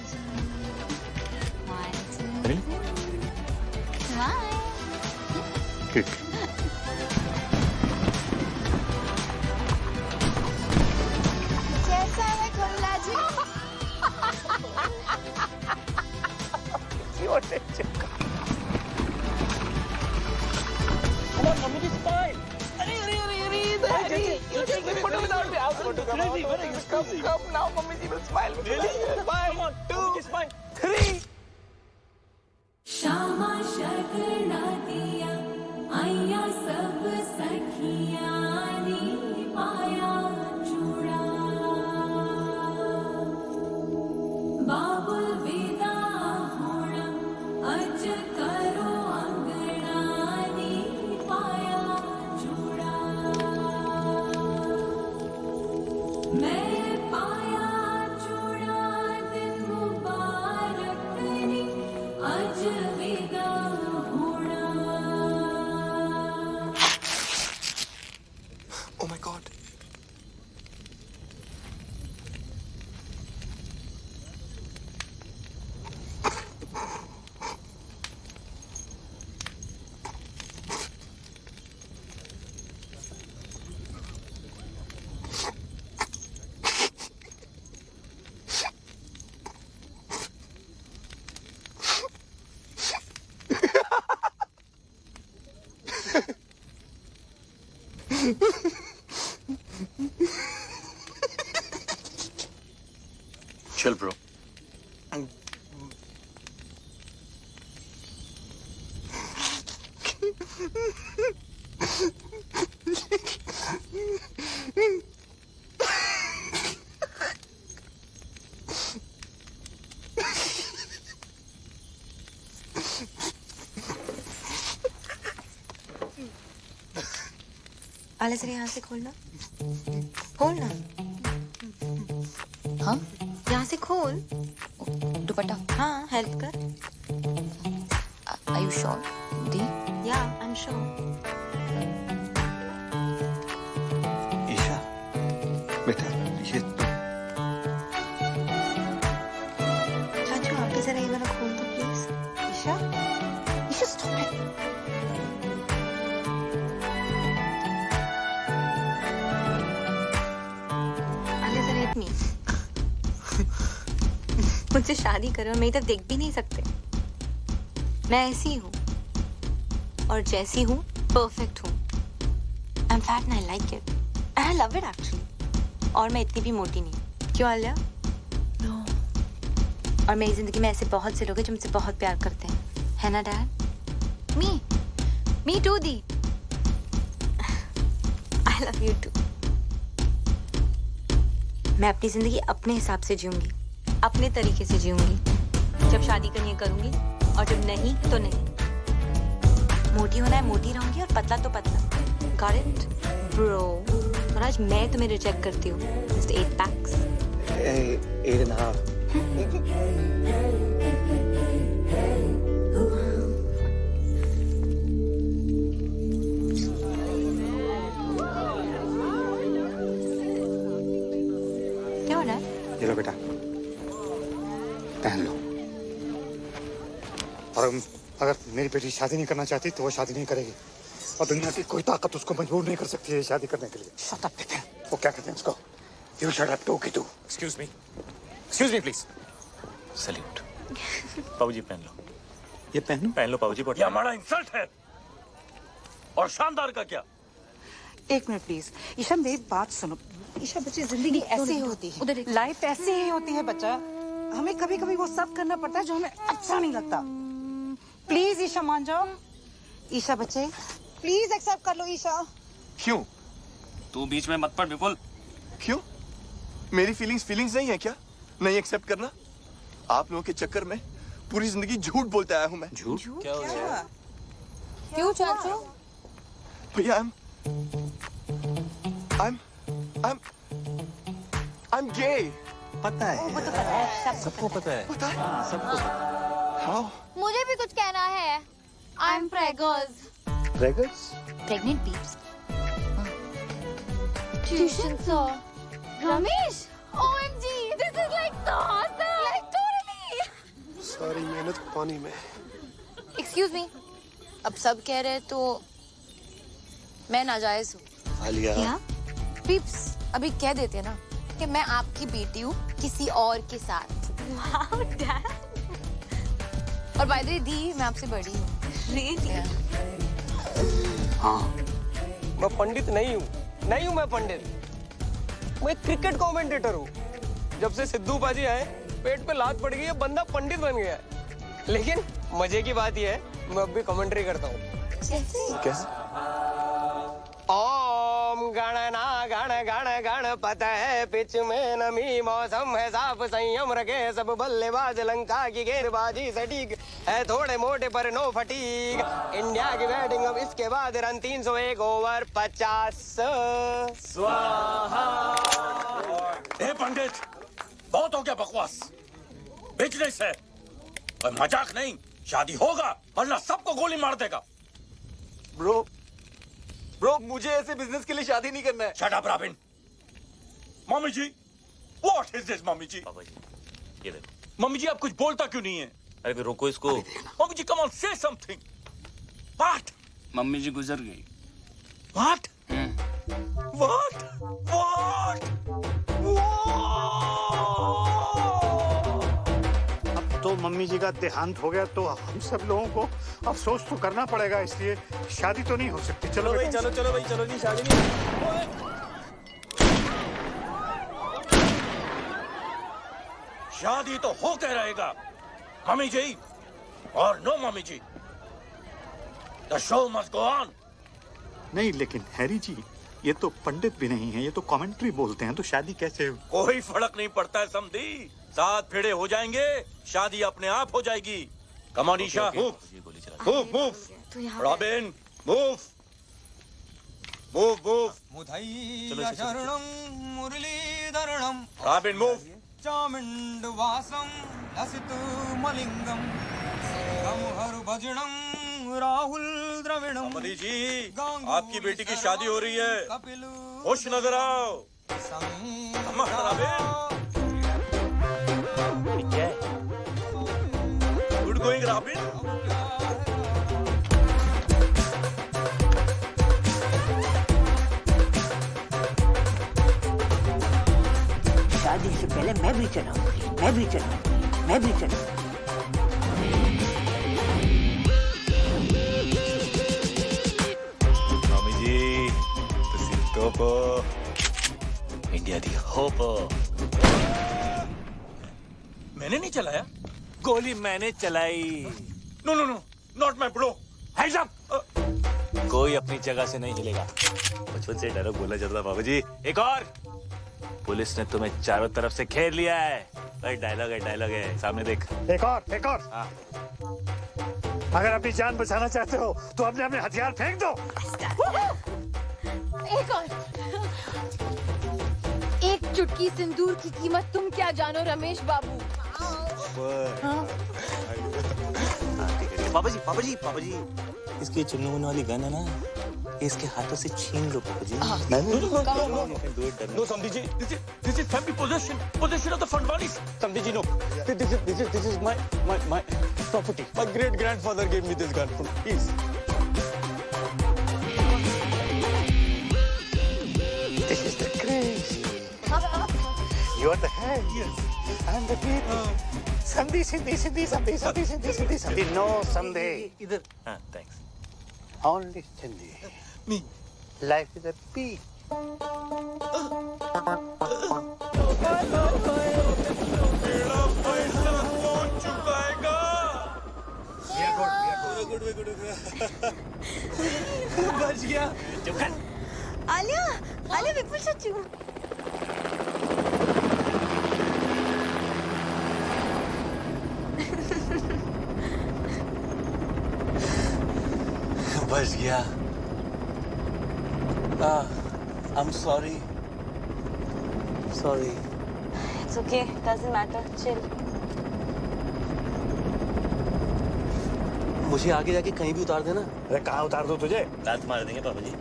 ठीक। कैसा है खुल्ला जी? Come now, Mummy ji will smile. Really? 1, 2, 3. Shyama शगना दिया आया सब सखियां नी पाया चूड़ा बाबुल विदा होना अज करो अंगना नी पाया चूड़ा मैं पाया Chill, bro. आले सर यहाँ से खोलना, खोलना। हाँ यहाँ से खोल। दुपट्टा। हाँ हेल्प कर। Are you sure? The? Yeah, I'm sure. Isha बेटा ये चाचू आप भी जरा ये वाला खोल दो please. Isha, Isha stop it. आले जरा hit me. मुझसे शादी करो और मेरी तरफ देख भी नहीं सकते। मैं ऐसी हूँ और जैसी हूँ परफेक्ट हूँ। I'm fat and I like it. And I love it actually. और मैं इतनी भी मोटी नहीं। क्यों आलिया? No. और मेरी जिंदगी में ऐसे बहुत से लोग हैं जो मुझसे बहुत प्यार करते हैं, है ना dad? Me too the. I love you too. मैं अपनी जिंदगी अपने हिसाब से जीऊंगी, अपने तरीके से जीऊंगी। जब शादी करनी है करूंगी और जब नहीं तो नहीं। मोटी होना है मोटी रहूंगी और पतला तो पतला। Got it, bro? और आज मैं तुम्हें रिजेक्ट करती हूँ। Just 8 packs. 8.5. क्या हो रहा है? ये लो बेटा, पहन लो। और अगर मेरी बेटी शादी नहीं करना चाहती तो वो शादी नहीं करेगी और दुनिया की कोई ताकत उसको मजबूर नहीं कर सकती है शादी करने के लिए। Shut up, Vipin. वो क्या कहते हैं उसको? You shut up too, Kitu. Excuse me, please. Salute. पाऊजी पहन लो। ये पहन लो पाऊजी। ये हमारा इंसल्ट है। और शानदार का क्या? एक मिनट प्लीज। ईशा मेरी बात सुनो। ईशा बच्चे जिंदगी ऐसे ही होती है, लाइफ ऐसे ही होती है बच्चा। हमें कभी कभी वो सब करना पड़ता है जो हमें अच्छा नहीं लगता। प्लीज ईशा मान जाओ। ईशा बच्चे प्लीज एक्सेप्ट कर लो ईशा। क्यों? तू बीच में मत पड़ विपुल। क्यों? मेरी फीलिंग्स नहीं है क्या? नहीं एक्सेप्ट करना? आप लोगों के चक्कर में पूरी जिंदगी झूठ बोलते आया हूँ मैं। झूठ? क्या हो गया? क्यों चाचू? भैया I'm gay. पता है। वो तो पता है, सबको पता है। पता है? सबको पता How? मुझे भी कुछ कहना है। I'm preggers. है। Preggers? Pregnant peeps. Tuition sir. Ramesh. OMG, this is like so awesome. Like totally. सारी मेहनत पानी में। Excuse me. अब सब कह रहे तो मैं नाजायज हूँ। आलिया। क्या? पीप्स अभी कह देते हैं ना कि मैं आपकी बेटी हूँ किसी और के साथ। Wow, Dad. और बाय द वे दी मैं आपसे बड़ी हूँ। Really? हाँ। मैं पंडित नहीं हूँ मैं पंडित। मैं एक क्रिकेट कमेंटेटर हूँ। जब से सिद्धू पाजी आए पेट पे लात पड़ गई है, बंदा पंडित बन गया है। लेकिन मजे की बात यह है मैं अब भी कमेंट्री करता हूँ। कैसे? ओम गणना गण गण गणपत है पिच में नमी मौसम है साफ संयम रखे सब बल्लेबाज लंका की गेंदबाजी सटीक है थोड़े मोटे पर नो फटीक। इंडिया की बैटिंग अब इसके बाद रन 301 ओवर 50। स्वाहा। ए पंडित, बहुत हो गया बकवास। बिजनेस है और मजाक नहीं। शादी होगा वरना सबको गोली मार देगा। ब्रो मुझे ऐसे बिजनेस के लिए शादी नहीं करना है। Shut up Robin. Mummy ji, what is this mummy ji? Papa ji, ये देखो। मम्मी जी आप कुछ बोलता क्यों नहीं है? अरे फिर रोको इसको। Mummy ji come on say something. What? Mummy ji गुजर गई। व्हाट? व्हाट? व्हाट? अब तो मम्मी जी का देहांत हो गया तो हम सब लोगों को अफसोस तो करना पड़ेगा, इसलिए शादी तो नहीं हो सकती। चलो भाई, चलो भाई, चलो जी, शादी नहीं। शादी तो हो के रहेगा, मम्मी जी और नो मम्मी जी। The show must go on. नहीं, लेकिन हैरी जी, ये तो पंडित भी नहीं है, ये तो कमेंट्री बोलते हैं, तो शादी कैसे? कोई फर्क नहीं पड़ता है समधी, 7 फेरे हो जाएंगे, शादी अपने आप हो जाएगी। Come on Isha, move. Robin, move. मुधैया शरणं मुरलीधरणं रॉबिन, मूव। चामुण्डवासं लसितु मलिंगम सोहम हर भजनम राहुल द्रविणम। मनी जी, आपकी बेटी की शादी हो रही है, खुश नजर आओ। अम्मा, रॉबिन, क्या है? Good going robin. शादी से पहले मैं भी चलाऊंगी, मैं भी चलाऊंगी, मैं भी चलाऊंगी। मम्मी जी, तुसी टॉप इंडिया दी होप। मैंने नहीं चलाया, गोली मैंने चलाई। No no no, not my bro. Hands up. कोई अपनी जगह से नहीं हिलेगा। बचपन से डायलॉग बोला जाता था बाबू जी। एक और, पुलिस ने तुम्हें चारों तरफ से घेर लिया है। भाई डायलॉग है, सामने देख। एक और। हाँ। अगर अपनी जान बचाना चाहते हो तो अपने अपने हथियार फेंक दो। एक और। एक चुटकी सिंदूर की कीमत तुम क्या जानो रमेश बाबू। पापा जी, इसकी चुनने मुन्ने वाली गन है ना, इसके हाथों से छीन लो पापा जी। नो समधी जी, this is family possession of the Fadwanis. समधी जी, no. This is my property. My great grandfather gave me this gun. Please. This is the crazy. You are the head. Yes. I'm the people. Sandhi. No, Sandhi. इधर। हाँ, thanks. Only Sandhi. Me. Life is a bee. बच गया। आलिया विपुल सच्चू। बच गया। I'm sorry. It's okay, doesn't matter, chill. मुझे आगे जाके कहीं भी उतार देना। अरे कहाँ उतार दो तुझे? लात मार देंगे पापा जी।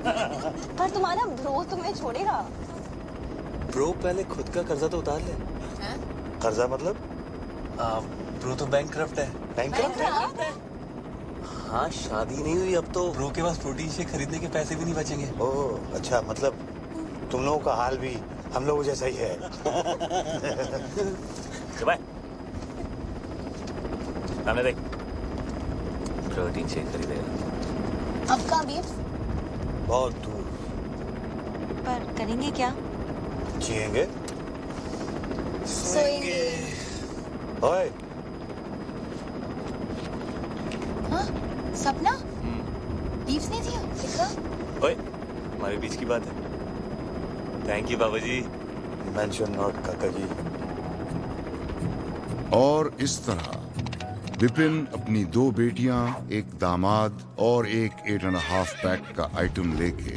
पर तुम्हारा ब्रो तुम्हें छोड़ेगा। ब्रो पहले खुद का कर्जा तो उतार ले। कर्जा मतलब? ब्रो तो बैंकक्रप्ट है। बैंकक्रप्ट है? हाँ, शादी नहीं हुई अब तो ब्रो के पास प्रोटीन शेक खरीदने के पैसे भी नहीं बचेंगे। ओह अच्छा, मतलब तुम लोगों का हाल भी हम लोगों जैसा ही है। सामने देख, प्रोटीन शेक खरीदेगा। अब कहाँ बीफ? बहुत दूर। पर करेंगे क्या? जिएंगे, सोएंगे। ओए, हाँ? सपना? बीफ नहीं दिया? दिखा? ओए, हमारे बीच की बात है। थैंक यू बाबा जी। मेंशन नॉट काका जी। और इस तरह विपिन अपनी 2 बेटियां, एक दामाद और एक 8.5 पैक का आइटम लेके